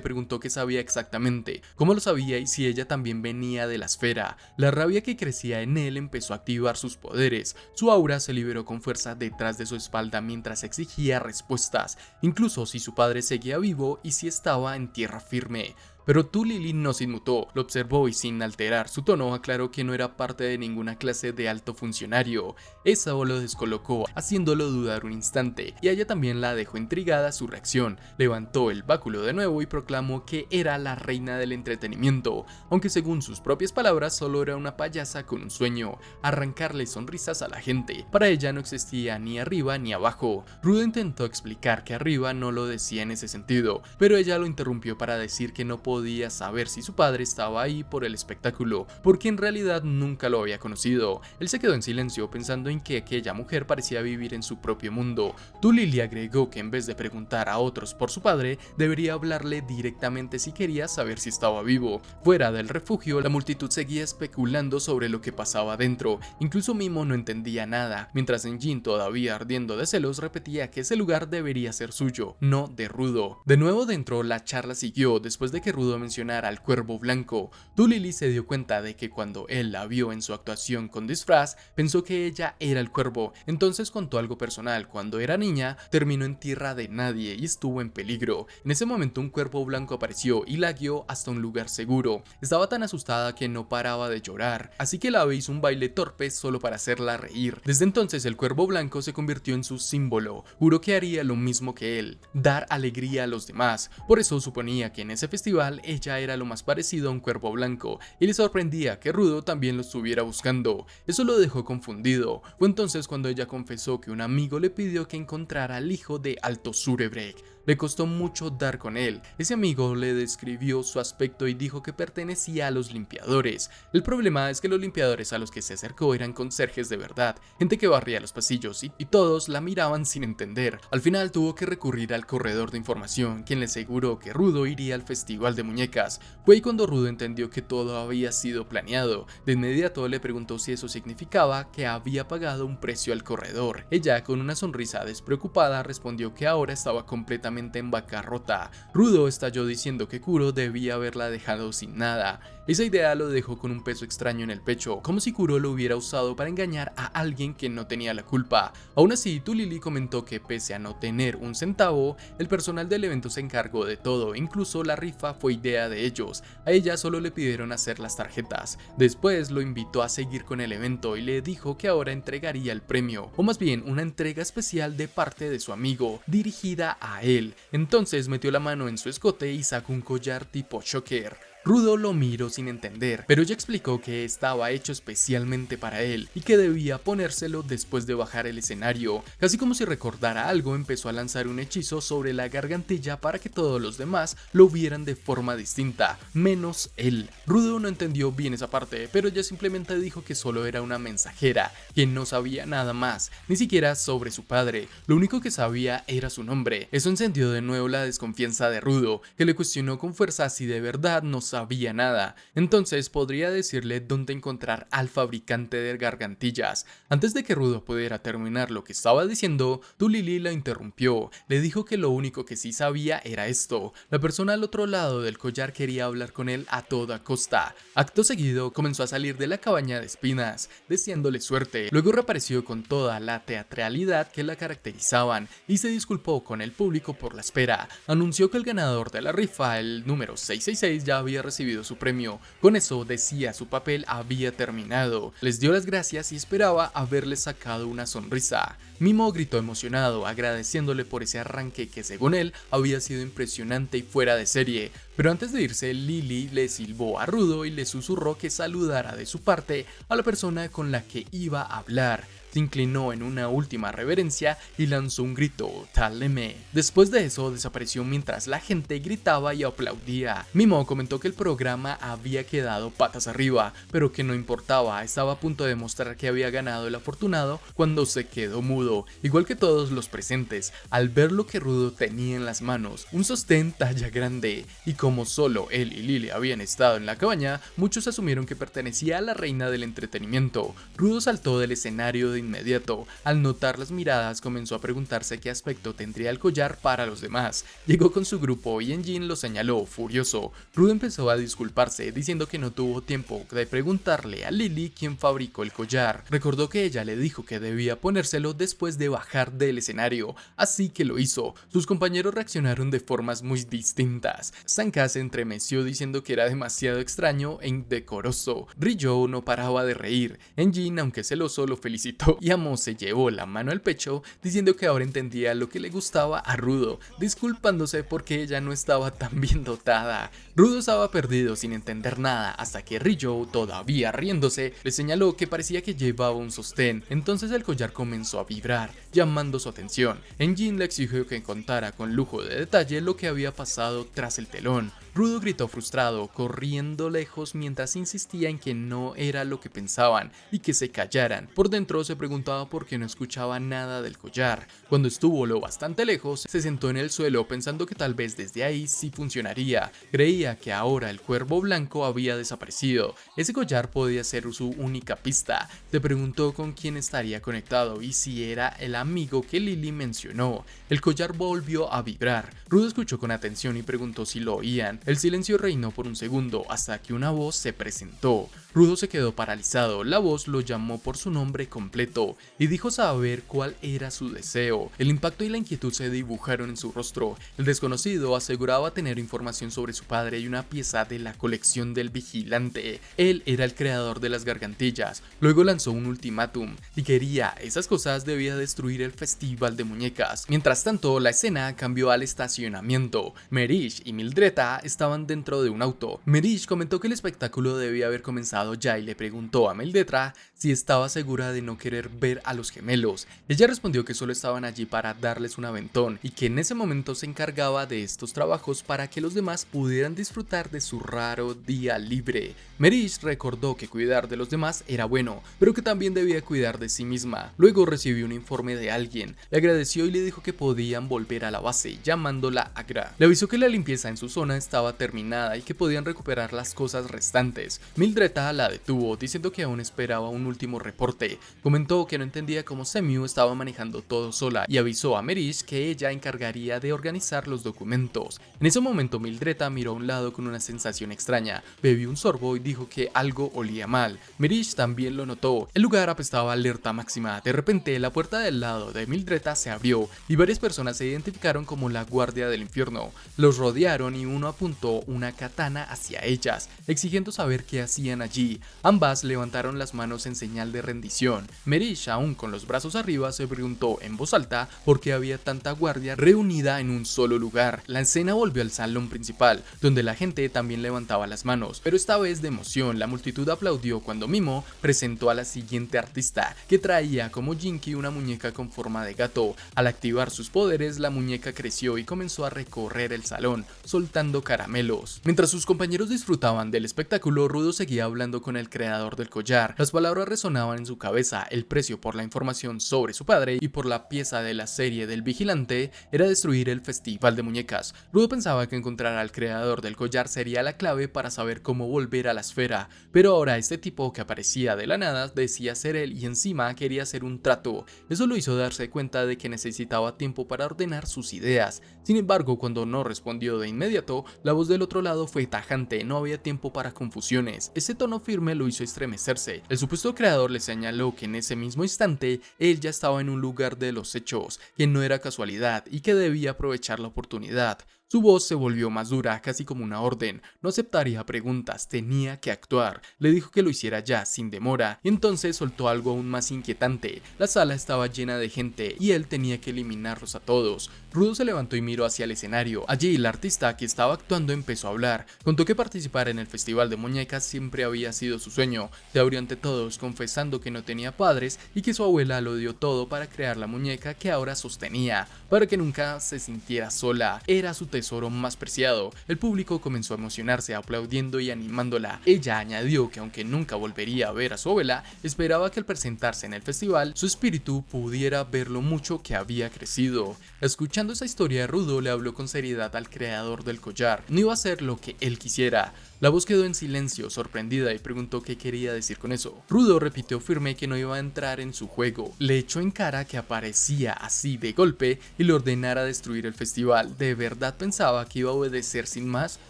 preguntó qué sabía exactamente, cómo lo sabía y si ella también venía de la esfera. La rabia que crecía en él empezó a activar sus poderes. Su aura se liberó con fuerza detrás de su espalda mientras exigía respuestas, incluso si su padre seguía vivo y si estaba en tierra firme. Pero Tulili no se inmutó, lo observó y sin alterar su tono aclaró que no era parte de ninguna clase de alto funcionario. Eso lo descolocó, haciéndolo dudar un instante, y a ella también la dejó intrigada su reacción. Levantó el báculo de nuevo y proclamó que era la reina del entretenimiento, aunque según sus propias palabras solo era una payasa con un sueño, arrancarle sonrisas a la gente. Para ella no existía ni arriba ni abajo. Rudo intentó explicar que arriba no lo decía en ese sentido, pero ella lo interrumpió para decir que no podía saber si su padre estaba ahí por el espectáculo, porque en realidad nunca lo había conocido. Él se quedó en silencio pensando en que aquella mujer parecía vivir en su propio mundo. Tulili agregó que en vez de preguntar a otros por su padre, debería hablarle directamente si quería saber si estaba vivo. Fuera del refugio, la multitud seguía especulando sobre lo que pasaba dentro. Incluso Mimo no entendía nada, mientras Enjin, todavía ardiendo de celos, repetía que ese lugar debería ser suyo, no de Rudo. De nuevo dentro, la charla siguió después de que Rudo mencionar al Cuervo Blanco. Tulili se dio cuenta de que cuando él la vio en su actuación con disfraz, pensó que ella era el cuervo. Entonces contó algo personal. Cuando era niña, terminó en tierra de nadie y estuvo en peligro. En ese momento un cuervo blanco apareció y la guió hasta un lugar seguro. Estaba tan asustada que no paraba de llorar, así que la ave hizo un baile torpe solo para hacerla reír. Desde entonces el Cuervo Blanco se convirtió en su símbolo. Juró que haría lo mismo que él, dar alegría a los demás. Por eso suponía que en ese festival ella era lo más parecido a un cuervo blanco y le sorprendía que Rudo también lo estuviera buscando. Eso lo dejó confundido. Fue entonces cuando ella confesó que un amigo le pidió que encontrara al hijo de Alto Surebrek. Le costó mucho dar con él. Ese amigo le describió su aspecto y dijo que pertenecía a los limpiadores. El problema es que los limpiadores a los que se acercó eran conserjes de verdad, gente que barría los pasillos y todos la miraban sin entender. Al final tuvo que recurrir al corredor de información, quien le aseguró que Rudo iría al festival de muñecas. Fue ahí cuando Rudo entendió que todo había sido planeado. De inmediato le preguntó si eso significaba que había pagado un precio al corredor. Ella, con una sonrisa despreocupada, respondió que ahora estaba completamente en bancarrota. Rudo estalló diciendo que Kuro debía haberla dejado sin nada. Esa idea lo dejó con un peso extraño en el pecho, como si Kuro lo hubiera usado para engañar a alguien que no tenía la culpa. Aún así, Tulili comentó que pese a no tener un centavo, el personal del evento se encargó de todo, incluso la rifa fue idea de ellos. A ella solo le pidieron hacer las tarjetas. Después lo invitó a seguir con el evento y le dijo que ahora entregaría el premio, o más bien una entrega especial de parte de su amigo, dirigida a él. Entonces metió la mano en su escote y sacó un collar tipo choker. Rudo lo miró sin entender, pero ella explicó que estaba hecho especialmente para él y que debía ponérselo después de bajar el escenario. Casi como si recordara algo, empezó a lanzar un hechizo sobre la gargantilla para que todos los demás lo vieran de forma distinta, menos él. Rudo no entendió bien esa parte, pero ella simplemente dijo que solo era una mensajera, que no sabía nada más, ni siquiera sobre su padre. Lo único que sabía era su nombre. Eso encendió de nuevo la desconfianza de Rudo, que le cuestionó con fuerza si de verdad no sabía nada. Entonces podría decirle dónde encontrar al fabricante de gargantillas. Antes de que Rudo pudiera terminar lo que estaba diciendo, Lily la interrumpió. Le dijo que lo único que sí sabía era esto: la persona al otro lado del collar quería hablar con él a toda costa. Acto seguido comenzó a salir de la cabaña de espinas, deseándole suerte. Luego reapareció con toda la teatralidad que la caracterizaban y se disculpó con el público por la espera. Anunció que el ganador de la rifa, el número 666, ya había recibido su premio. Con eso, decía, su papel había terminado. Les dio las gracias y esperaba haberle sacado una sonrisa. Mimo gritó emocionado, agradeciéndole por ese arranque que según él había sido impresionante y fuera de serie. Pero antes de irse, Lily le silbó a Rudo y le susurró que saludara de su parte a la persona con la que iba a hablar. Se inclinó en una última reverencia y lanzó un grito: "Taleme". Después de eso desapareció mientras la gente gritaba y aplaudía. Mimo comentó que el programa había quedado patas arriba, pero que no importaba, estaba a punto de mostrar que había ganado el afortunado cuando se quedó mudo, igual que todos los presentes, al ver lo que Rudo tenía en las manos, un sostén talla grande, y como solo él y Lily habían estado en la cabaña, muchos asumieron que pertenecía a la reina del entretenimiento. Rudo saltó del escenario de inmediato. Al notar las miradas, comenzó a preguntarse qué aspecto tendría el collar para los demás. Llegó con su grupo y Engine lo señaló, furioso. Rudo empezó a disculparse, diciendo que no tuvo tiempo de preguntarle a Lily quién fabricó el collar. Recordó que ella le dijo que debía ponérselo después de bajar del escenario, así que lo hizo. Sus compañeros reaccionaron de formas muy distintas. Sanka se entremeció diciendo que era demasiado extraño e indecoroso. Ryo no paraba de reír. Engine, aunque celoso, lo felicitó y Amo se llevó la mano al pecho diciendo que ahora entendía lo que le gustaba a Rudo, disculpándose porque ella no estaba tan bien dotada. Rudo estaba perdido sin entender nada hasta que Ryo, todavía riéndose, le señaló que parecía que llevaba un sostén. Entonces el collar comenzó a vibrar, llamando su atención. Engine le exigió que contara con lujo de detalle lo que había pasado tras el telón. Rudo gritó frustrado, corriendo lejos mientras insistía en que no era lo que pensaban y que se callaran. Por dentro se preguntaba por qué no escuchaba nada del collar. Cuando estuvo lo bastante lejos, se sentó en el suelo pensando que tal vez desde ahí sí funcionaría. Creía que ahora el cuervo blanco había desaparecido. Ese collar podía ser su única pista. Se preguntó con quién estaría conectado y si era el amigo que Lily mencionó. El collar volvió a vibrar. Rudo escuchó con atención y preguntó si lo oían. El silencio reinó por un segundo hasta que una voz se presentó. Rudo se quedó paralizado. La voz lo llamó por su nombre completo y dijo saber cuál era su deseo. El impacto y la inquietud se dibujaron en su rostro. El desconocido aseguraba tener información sobre su padre y una pieza de la colección del vigilante. Él era el creador de las gargantillas. Luego lanzó un ultimátum. Si quería esas cosas, debía destruir el festival de muñecas. Mientras tanto, la escena cambió al estacionamiento. Merish y Mildreta estaban dentro de un auto. Merish comentó que el espectáculo debía haber comenzado ya y le preguntó a Mildreta si estaba segura de no querer ver a los gemelos. Ella respondió que solo estaban allí para darles un aventón y que en ese momento se encargaba de estos trabajos para que los demás pudieran disfrutar de su raro día libre. Merish recordó que cuidar de los demás era bueno, pero que también debía cuidar de sí misma. Luego recibió un informe de alguien, le agradeció y le dijo que podían volver a la base, llamándola Agra. Le avisó que la limpieza en su zona estaba terminada y que podían recuperar las cosas restantes. Mildreta la detuvo, diciendo que aún esperaba un último reporte. Comentó que no entendía cómo Semiu estaba manejando todo sola y avisó a Merish que ella encargaría de organizar los documentos. En ese momento Mildreta miró a un lado con una sensación extraña, bebió un sorbo y dijo que algo olía mal. Merish también lo notó. El lugar apestaba alerta máxima. De repente la puerta del lado de Mildreta se abrió y varias personas se identificaron como la guardia del infierno. Los rodearon y uno apuntó una katana hacia ellas, exigiendo saber qué hacían allí. Ji. Ambas levantaron las manos en señal de rendición. Merish, aún con los brazos arriba, se preguntó en voz alta por qué había tanta guardia reunida en un solo lugar. La escena volvió al salón principal, donde la gente también levantaba las manos, pero esta vez de emoción. La multitud aplaudió cuando Mimo presentó a la siguiente artista, que traía como Jinky una muñeca con forma de gato. Al activar sus poderes, la muñeca creció y comenzó a recorrer el salón, soltando caramelos. Mientras sus compañeros disfrutaban del espectáculo, Rudo seguía hablando con el creador del collar. Las palabras resonaban en su cabeza. El precio por la información sobre su padre y por la pieza de la serie del vigilante era destruir el festival de muñecas. Rudo pensaba que encontrar al creador del collar sería la clave para saber cómo volver a la esfera, pero ahora este tipo que aparecía de la nada decía ser él y encima quería hacer un trato. Eso lo hizo darse cuenta de que necesitaba tiempo para ordenar sus ideas. Sin embargo, cuando no respondió de inmediato, la voz del otro lado fue tajante. No había tiempo para confusiones. Ese tono firme lo hizo estremecerse. El supuesto creador le señaló que en ese mismo instante él ya estaba en un lugar de los hechos, que no era casualidad y que debía aprovechar la oportunidad. Su voz se volvió más dura, casi como una orden. No aceptaría preguntas, tenía que actuar. Le dijo que lo hiciera ya, sin demora, y entonces soltó algo aún más inquietante. La sala estaba llena de gente y él tenía que eliminarlos a todos. Rudo se levantó y miró hacia el escenario. Allí, la artista que estaba actuando empezó a hablar. Contó que participar en el festival de muñecas siempre había sido su sueño. Se abrió ante todos, confesando que no tenía padres y que su abuela lo dio todo para crear la muñeca que ahora sostenía, para que nunca se sintiera sola. Era su tesoro más preciado. El público comenzó a emocionarse, aplaudiendo y animándola. Ella añadió que aunque nunca volvería a ver a su abuela, esperaba que al presentarse en el festival, su espíritu pudiera ver lo mucho que había crecido. Escuchando esa historia, Rudo le habló con seriedad al creador del collar. No iba a hacer lo que él quisiera. La voz quedó en silencio, sorprendida, y preguntó qué quería decir con eso. Rudo repitió firme que no iba a entrar en su juego. Le echó en cara que aparecía así de golpe y le ordenara destruir el festival. ¿De verdad pensaba que iba a obedecer sin más?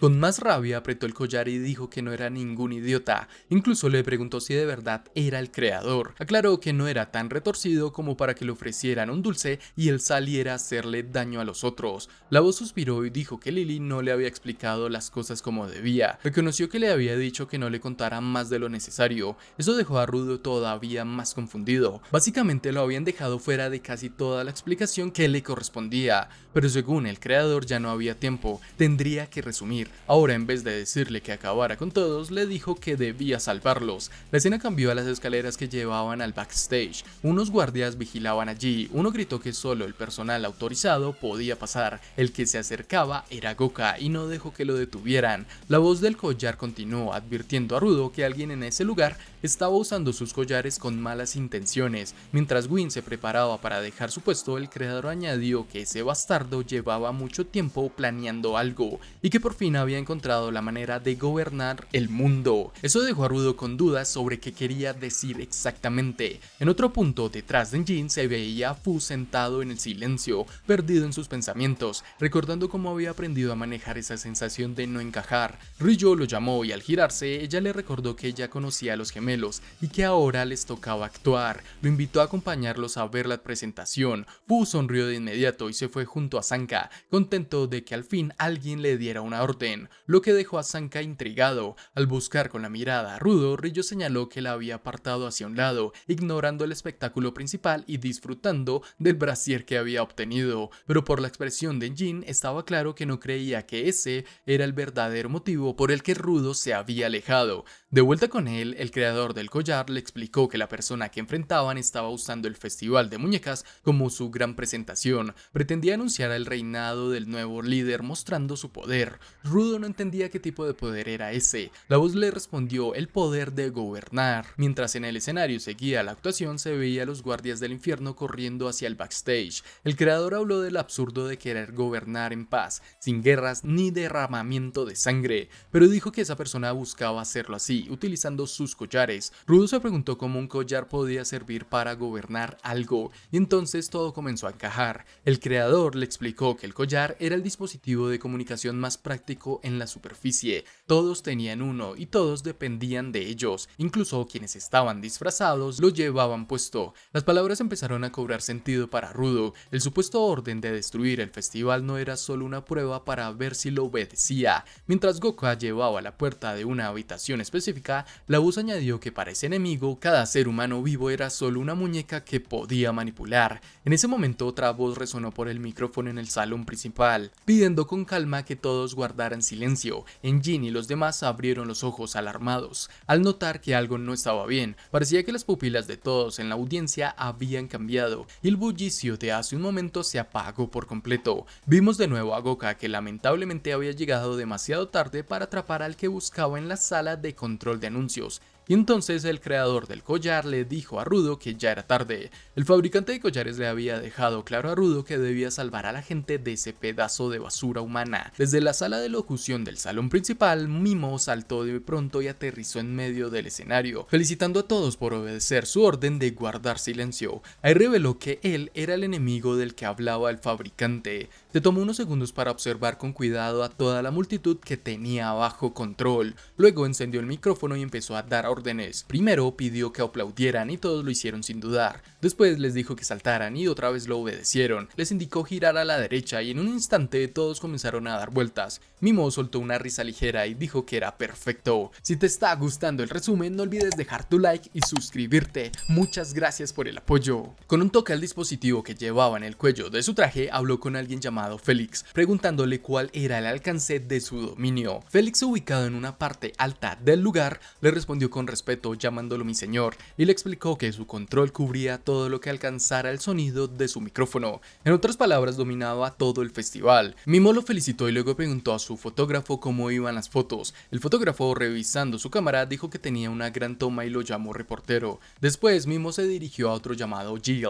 Con más rabia apretó el collar y dijo que no era ningún idiota. Incluso le preguntó si de verdad era el creador. Aclaró que no era tan retorcido como para que le ofrecieran un dulce y él saliera a hacerle daño a los otros. La voz suspiró y dijo que Lily no le había explicado las cosas como debía. Reconoció que le había dicho que no le contara más de lo necesario. Eso dejó a Rudo todavía más confundido. Básicamente lo habían dejado fuera de casi toda la explicación que le correspondía, pero según el creador ya no había tiempo, tendría que resumir. Ahora, en vez de decirle que acabara con todos, le dijo que debía salvarlos. La escena cambió a las escaleras que llevaban al backstage. Unos guardias vigilaban allí. Uno gritó que solo el personal autorizado podía pasar. El que se acercaba era Goka y no dejó que lo detuvieran. La voz del collar continuó, advirtiendo a Rudo que alguien en ese lugar estaba usando sus collares con malas intenciones. Mientras Gwyn se preparaba para dejar su puesto, el creador añadió que ese bastardo llevaba mucho tiempo planeando algo y que por fin había encontrado la manera de gobernar el mundo. Eso dejó a Rudo con dudas sobre qué quería decir exactamente. En otro punto, detrás de Jin se veía a Fu sentado en el silencio, perdido en sus pensamientos, recordando cómo había aprendido a manejar esa sensación de no encajar. Ryo lo llamó y al girarse, ella le recordó que ella conocía a los gemelos y que ahora les tocaba actuar. Lo invitó a acompañarlos a ver la presentación. Fu sonrió de inmediato y se fue junto a Sanka, contento de que al fin alguien le diera una orden, lo que dejó a Sanka intrigado. Al buscar con la mirada a Rudo, Ryo señaló que la había apartado hacia un lado, ignorando el espectáculo principal y disfrutando del brasier que había obtenido, pero por la expresión de Jin estaba claro que no creía que ese era el verdadero motivo por el que Rudo se había alejado. De vuelta con él, el creador del collar le explicó que la persona que enfrentaban estaba usando el festival de muñecas como su gran presentación. Pretendía anunciar el reinado del nuevo líder mostrando su poder. Rudo no entendía qué tipo de poder era ese. La voz le respondió el poder de gobernar. Mientras en el escenario seguía la actuación, se veía a los guardias del infierno corriendo hacia el backstage. El creador habló del absurdo de querer gobernar en paz, sin guerras ni derramamiento de sangre, pero dijo que esa persona buscaba hacerlo así, utilizando sus collares. Rudo se preguntó cómo un collar podía servir para gobernar algo, y entonces todo comenzó a encajar. El creador le explicó que el collar era el dispositivo de comunicación más práctico en la superficie. Todos tenían uno y todos dependían de ellos, incluso quienes estaban disfrazados lo llevaban puesto. Las palabras empezaron a cobrar sentido para Rudo. El supuesto orden de destruir el festival no era solo una prueba para ver si lo obedecía. Mientras Goku llevaba a la puerta de una habitación específica, específica, la voz añadió que para ese enemigo, cada ser humano vivo era solo una muñeca que podía manipular. En ese momento otra voz resonó por el micrófono en el salón principal, pidiendo con calma que todos guardaran silencio. Engin y los demás abrieron los ojos alarmados, al notar que algo no estaba bien. Parecía que las pupilas de todos en la audiencia habían cambiado, y el bullicio de hace un momento se apagó por completo. Vimos de nuevo a Goka, que lamentablemente había llegado demasiado tarde para atrapar al que buscaba en la sala de control de anuncios. Y entonces el creador del collar le dijo a Rudo que ya era tarde. El fabricante de collares le había dejado claro a Rudo que debía salvar a la gente de ese pedazo de basura humana. Desde la sala de locución del salón principal, Mimo saltó de pronto y aterrizó en medio del escenario, felicitando a todos por obedecer su orden de guardar silencio. Ahí reveló que él era el enemigo del que hablaba el fabricante. Se tomó unos segundos para observar con cuidado a toda la multitud que tenía bajo control. Luego encendió el micrófono y empezó a dar órdenes. Primero pidió que aplaudieran y todos lo hicieron sin dudar. Después les dijo que saltaran y otra vez lo obedecieron. Les indicó girar a la derecha y en un instante todos comenzaron a dar vueltas. Mimo soltó una risa ligera y dijo que era perfecto. Si te está gustando el resumen, no olvides dejar tu like y suscribirte. Muchas gracias por el apoyo. Con un toque al dispositivo que llevaba en el cuello de su traje, habló con alguien llamado Félix, preguntándole cuál era el alcance de su dominio. Félix, ubicado en una parte alta del lugar, le respondió con respeto llamándolo mi señor y le explicó que su control cubría todo lo que alcanzara el sonido de su micrófono. En otras palabras, dominaba todo el festival. Mimo lo felicitó y luego preguntó a su fotógrafo cómo iban las fotos. El fotógrafo, revisando su cámara, dijo que tenía una gran toma y lo llamó reportero. Después Mimo se dirigió a otro llamado Jill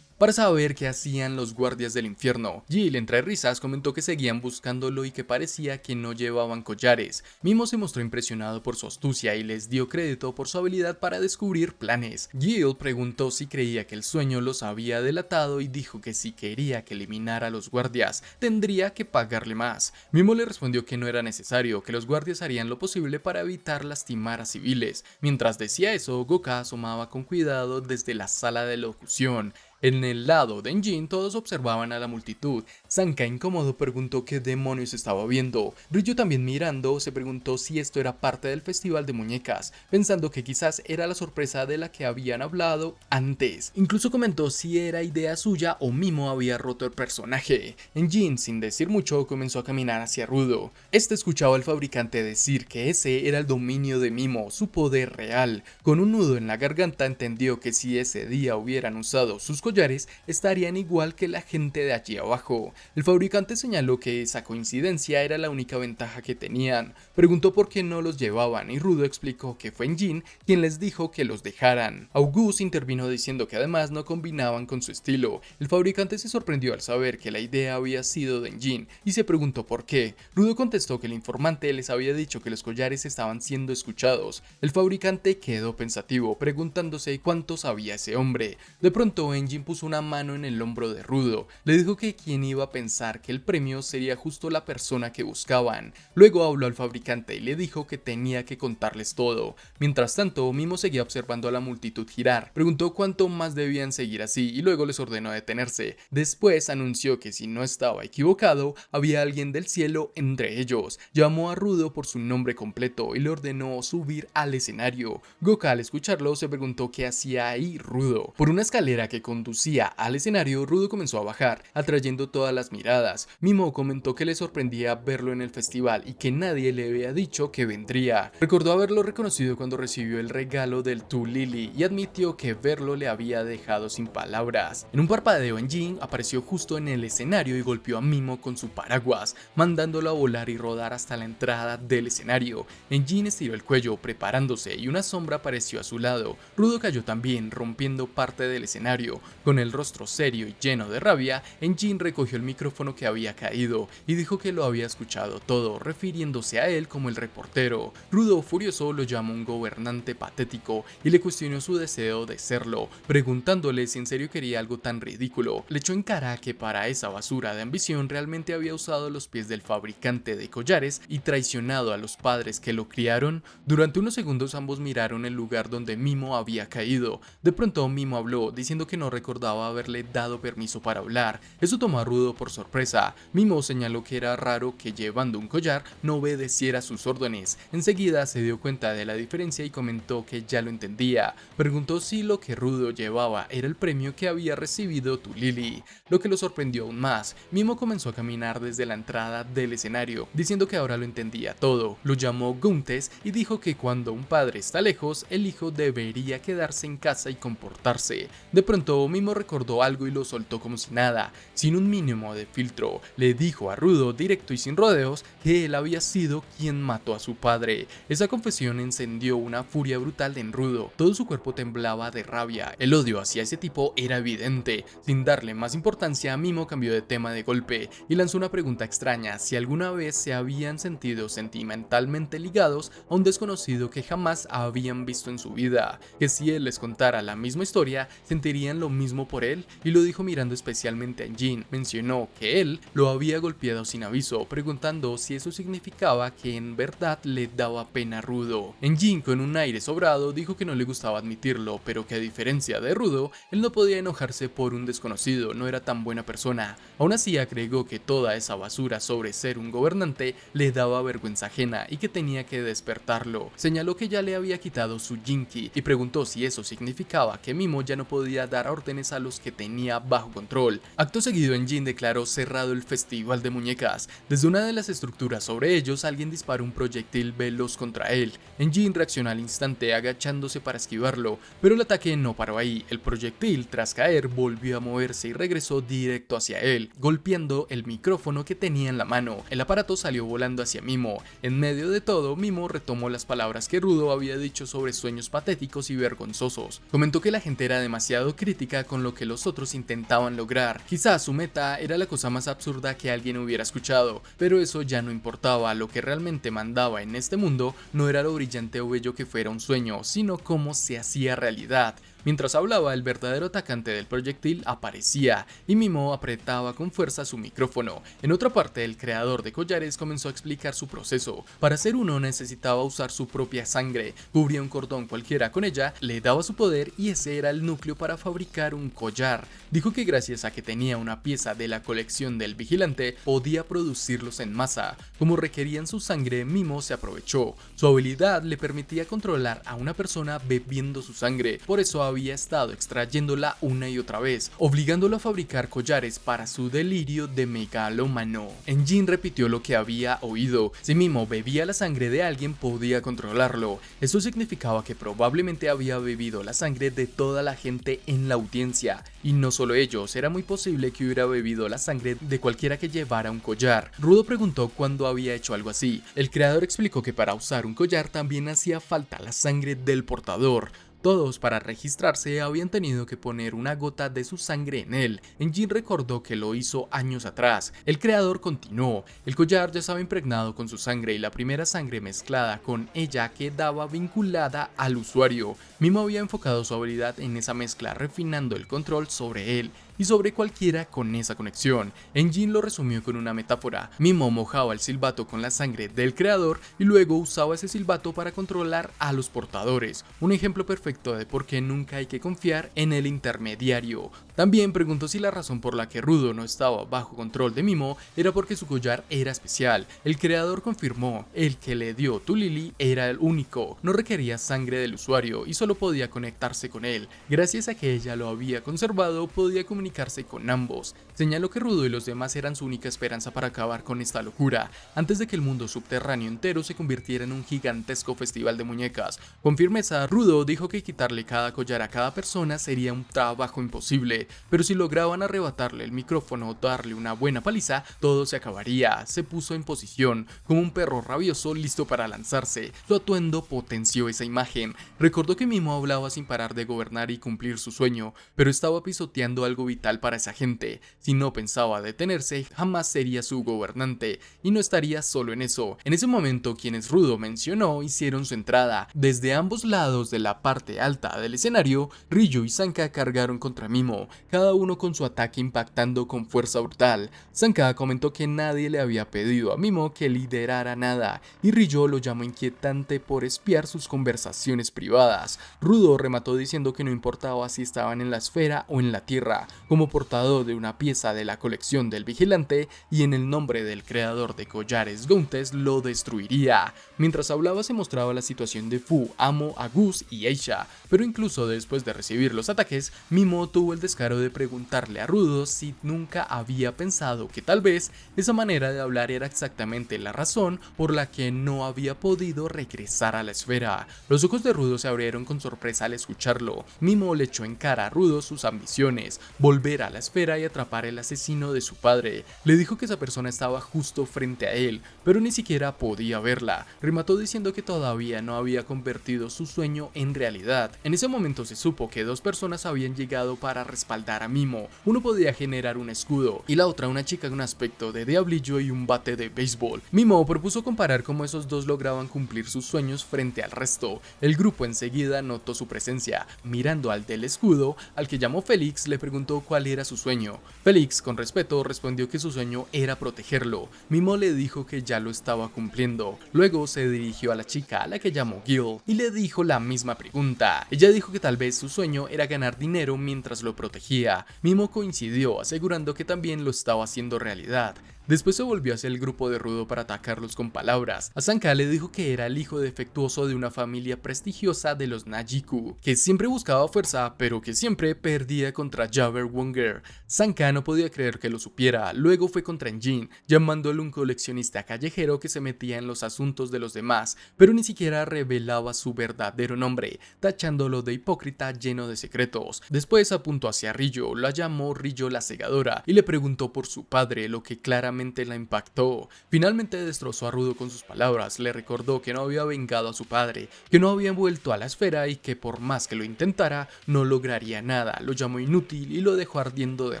para saber qué hacían los guardias del infierno. Jill, entre risas, comentó que seguían buscándolo y que parecía que no llevaban collares. Mimo se mostró impresionado por su astucia y les dio crédito por su habilidad para descubrir planes. Jill preguntó si creía que el sueño los había delatado y dijo que si quería que eliminara a los guardias, tendría que pagarle más. Mimo le respondió que no era necesario, que los guardias harían lo posible para evitar lastimar a civiles. Mientras decía eso, Goka asomaba con cuidado desde la sala de locución. En el lado de Engin todos observaban a la multitud. Sanka, incómodo, preguntó qué demonios estaba viendo. Ryu, también mirando, se preguntó si esto era parte del festival de muñecas, pensando que quizás era la sorpresa de la que habían hablado antes. Incluso comentó si era idea suya o Mimo había roto el personaje. Engin, sin decir mucho, comenzó a caminar hacia Rudo. Este escuchaba al fabricante decir que ese era el dominio de Mimo, su poder real. Con un nudo en la garganta entendió que si ese día hubieran usado sus collares, estarían igual que la gente de allí abajo. El fabricante señaló que esa coincidencia era la única ventaja que tenían. Preguntó por qué no los llevaban y Rudo explicó que fue Engin quien les dijo que los dejaran. August intervino diciendo que además no combinaban con su estilo. El fabricante se sorprendió al saber que la idea había sido de Engin y se preguntó por qué. Rudo contestó que el informante les había dicho que los collares estaban siendo escuchados. El fabricante quedó pensativo, preguntándose cuánto sabía ese hombre. De pronto Engin puso una mano en el hombro de Rudo. Le dijo que quien iba a pensar que el premio sería justo la persona que buscaban. Luego habló al fabricante y le dijo que tenía que contarles todo. Mientras tanto, Mimo seguía observando a la multitud girar. Preguntó cuánto más debían seguir así y luego les ordenó detenerse. Después anunció que si no estaba equivocado, había alguien del cielo entre ellos. Llamó a Rudo por su nombre completo y le ordenó subir al escenario. Goka, al escucharlo, se preguntó qué hacía ahí Rudo. Por una escalera que conducía al escenario, Rudo comenzó a bajar, atrayendo todas las miradas. Mimo comentó que le sorprendía verlo en el festival y que nadie le había dicho que vendría. Recordó haberlo reconocido cuando recibió el regalo del Tu Lili y admitió que verlo le había dejado sin palabras. En un parpadeo, Engin apareció justo en el escenario y golpeó a Mimo con su paraguas, mandándolo a volar y rodar hasta la entrada del escenario. Engin estiró el cuello preparándose y una sombra apareció a su lado. Rudo cayó también, rompiendo parte del escenario. Con el rostro serio y lleno de rabia, Engin recogió el micrófono que había caído y dijo que lo había escuchado todo, refiriéndose a él como el reportero. Rudo, furioso, lo llamó un gobernante patético y le cuestionó su deseo de serlo, preguntándole si en serio quería algo tan ridículo. Le echó en cara que para esa basura de ambición realmente había usado los pies del fabricante de collares y traicionado a los padres que lo criaron. Durante unos segundos ambos miraron el lugar donde Mimo había caído. De pronto Mimo habló, diciendo que no recordaba recordaba haberle dado permiso para hablar. Eso tomó a Rudo por sorpresa. Mimo señaló que era raro que llevando un collar no obedeciera sus órdenes. Enseguida se dio cuenta de la diferencia y comentó que ya lo entendía. Preguntó si lo que Rudo llevaba era el premio que había recibido Tulili, lo que lo sorprendió aún más. Mimo comenzó a caminar desde la entrada del escenario, diciendo que ahora lo entendía todo. Lo llamó Guntes y dijo que cuando un padre está lejos, el hijo debería quedarse en casa y comportarse. De pronto, Mimo recordó algo y lo soltó como si nada, sin un mínimo de filtro. Le dijo a Rudo, directo y sin rodeos, que él había sido quien mató a su padre. Esa confesión encendió una furia brutal en Rudo. Todo su cuerpo temblaba de rabia. El odio hacia ese tipo era evidente. Sin darle más importancia, Mimo cambió de tema de golpe y lanzó una pregunta extraña: si alguna vez se habían sentido sentimentalmente ligados a un desconocido que jamás habían visto en su vida, que si él les contara la misma historia, sentirían lo mismo por él, y lo dijo mirando especialmente a Jin. Mencionó que él lo había golpeado sin aviso, preguntando si eso significaba que en verdad le daba pena a Rudo. Jin, con un aire sobrado, dijo que no le gustaba admitirlo, pero que a diferencia de Rudo, él no podía enojarse por un desconocido, no era tan buena persona. Aún así agregó que toda esa basura sobre ser un gobernante le daba vergüenza ajena y que tenía que despertarlo. Señaló que ya le había quitado su Jinki y preguntó si eso significaba que Mimo ya no podía dar órdenes a los que tenía bajo control. Acto seguido, Jin declaró cerrado el festival de muñecas. Desde una de las estructuras sobre ellos, alguien disparó un proyectil veloz contra él. Jin reaccionó al instante agachándose para esquivarlo, pero el ataque no paró ahí. El proyectil, tras caer, volvió a moverse y regresó directo hacia él, golpeando el micrófono que tenía en la mano. El aparato salió volando hacia Mimo. En medio de todo, Mimo retomó las palabras que Rudo había dicho sobre sueños patéticos y vergonzosos. Comentó que la gente era demasiado crítica con lo que los otros intentaban lograr. Quizás su meta era la cosa más absurda que alguien hubiera escuchado, pero eso ya no importaba. Lo que realmente mandaba en este mundo no era lo brillante o bello que fuera un sueño, sino cómo se hacía realidad. Mientras hablaba, el verdadero atacante del proyectil aparecía y Mimo apretaba con fuerza su micrófono. En otra parte, el creador de collares comenzó a explicar su proceso. Para hacer uno necesitaba usar su propia sangre, cubría un cordón cualquiera con ella, le daba su poder y ese era el núcleo para fabricar un collar. Dijo que gracias a que tenía una pieza de la colección del vigilante, podía producirlos en masa. Como requerían su sangre, Mimo se aprovechó. Su habilidad le permitía controlar a una persona bebiendo su sangre, por eso había estado extrayéndola una y otra vez, obligándolo a fabricar collares para su delirio de megalómano. Jin repitió lo que había oído: si Mimo bebía la sangre de alguien, podía controlarlo. Eso significaba que probablemente había bebido la sangre de toda la gente en la audiencia, y no solo ellos, era muy posible que hubiera bebido la sangre de cualquiera que llevara un collar. Rudo preguntó cuándo había hecho algo así. El creador explicó que para usar un collar también hacía falta la sangre del portador. Todos, para registrarse, habían tenido que poner una gota de su sangre en él. Jin recordó que lo hizo años atrás. El creador continuó: el collar ya estaba impregnado con su sangre y la primera sangre mezclada con ella quedaba vinculada al usuario. Mimo había enfocado su habilidad en esa mezcla, refinando el control sobre él y sobre cualquiera con esa conexión. Jin lo resumió con una metáfora: Mimo mojaba el silbato con la sangre del creador y luego usaba ese silbato para controlar a los portadores. Un ejemplo perfecto de por qué nunca hay que confiar en el intermediario. También preguntó si la razón por la que Rudo no estaba bajo control de Mimo era porque su collar era especial. El creador confirmó: el que le dio Tulili era el único, no requería sangre del usuario y solo podía conectarse con él. Gracias a que ella lo había conservado, podía comunicarse con ambos. Señaló que Rudo y los demás eran su única esperanza para acabar con esta locura, antes de que el mundo subterráneo entero se convirtiera en un gigantesco festival de muñecas. Con firmeza, Rudo dijo que quitarle cada collar a cada persona sería un trabajo imposible, pero si lograban arrebatarle el micrófono o darle una buena paliza, todo se acabaría. Se puso en posición, como un perro rabioso listo para lanzarse. Su atuendo potenció esa imagen. Recordó que Mimo hablaba sin parar de gobernar y cumplir su sueño, pero estaba pisoteando algo vital para esa gente. Si no pensaba detenerse, jamás sería su gobernante, y no estaría solo en eso. En ese momento, quienes Rudo mencionó hicieron su entrada. Desde ambos lados de la parte alta del escenario, Ryu y Sanka cargaron contra Mimo, cada uno con su ataque impactando con fuerza brutal. Sanka comentó que nadie le había pedido a Mimo que liderara nada, y Ryu lo llamó inquietante por espiar sus conversaciones privadas. Rudo remató diciendo que no importaba si estaban en la esfera o en la tierra, como portador de una pieza de la colección del vigilante y en el nombre del creador de collares Gauntes lo destruiría. Mientras hablaba se mostraba la situación de Fu, Amo, Agus y Aisha, pero incluso después de recibir los ataques, Mimo tuvo el descaro de preguntarle a Rudo si nunca había pensado que tal vez esa manera de hablar era exactamente la razón por la que no había podido regresar a la esfera. Los ojos de Rudo se abrieron con sorpresa al escucharlo. Mimo le echó en cara a Rudo sus ambiciones, volver a la esfera y atrapar al asesino de su padre. Le dijo que esa persona estaba justo frente a él, pero ni siquiera podía verla. Remató diciendo que todavía no había convertido su sueño en realidad. En ese momento se supo que dos personas habían llegado para respaldar a Mimo. Uno podía generar un escudo y la otra una chica con aspecto de diablillo y un bate de béisbol. Mimo propuso comparar cómo esos dos lograban cumplir sus sueños frente al resto. El grupo enseguida notó su presencia. Mirando al del escudo, al que llamó Félix, le preguntó cuál era su sueño. Félix, con respeto, respondió que su sueño era protegerlo. Mimo le dijo que ya lo estaba cumpliendo. Luego se dirigió a la chica, a la que llamó Gil, y le dijo la misma pregunta. Ella dijo que tal vez su sueño era ganar dinero mientras lo protegía. Mimo coincidió, asegurando que también lo estaba haciendo realidad. Después se volvió hacia el grupo de Rudo para atacarlos con palabras. A Sanka le dijo que era el hijo defectuoso de una familia prestigiosa de los Najiku, que siempre buscaba fuerza, pero que siempre perdía contra Jabberwonger. Sanka no podía creer que lo supiera. Luego fue contra Enjin, llamándole un coleccionista callejero que se metía en los asuntos de los demás, pero ni siquiera revelaba su verdadero nombre, tachándolo de hipócrita lleno de secretos. Después apuntó hacia Ryo, la llamó Ryo la Segadora, y le preguntó por su padre, lo que claramente la impactó. Finalmente destrozó a Rudo con sus palabras, le recordó que no había vengado a su padre, que no había vuelto a la esfera y que por más que lo intentara, no lograría nada. Lo llamó inútil y lo dejó ardiendo de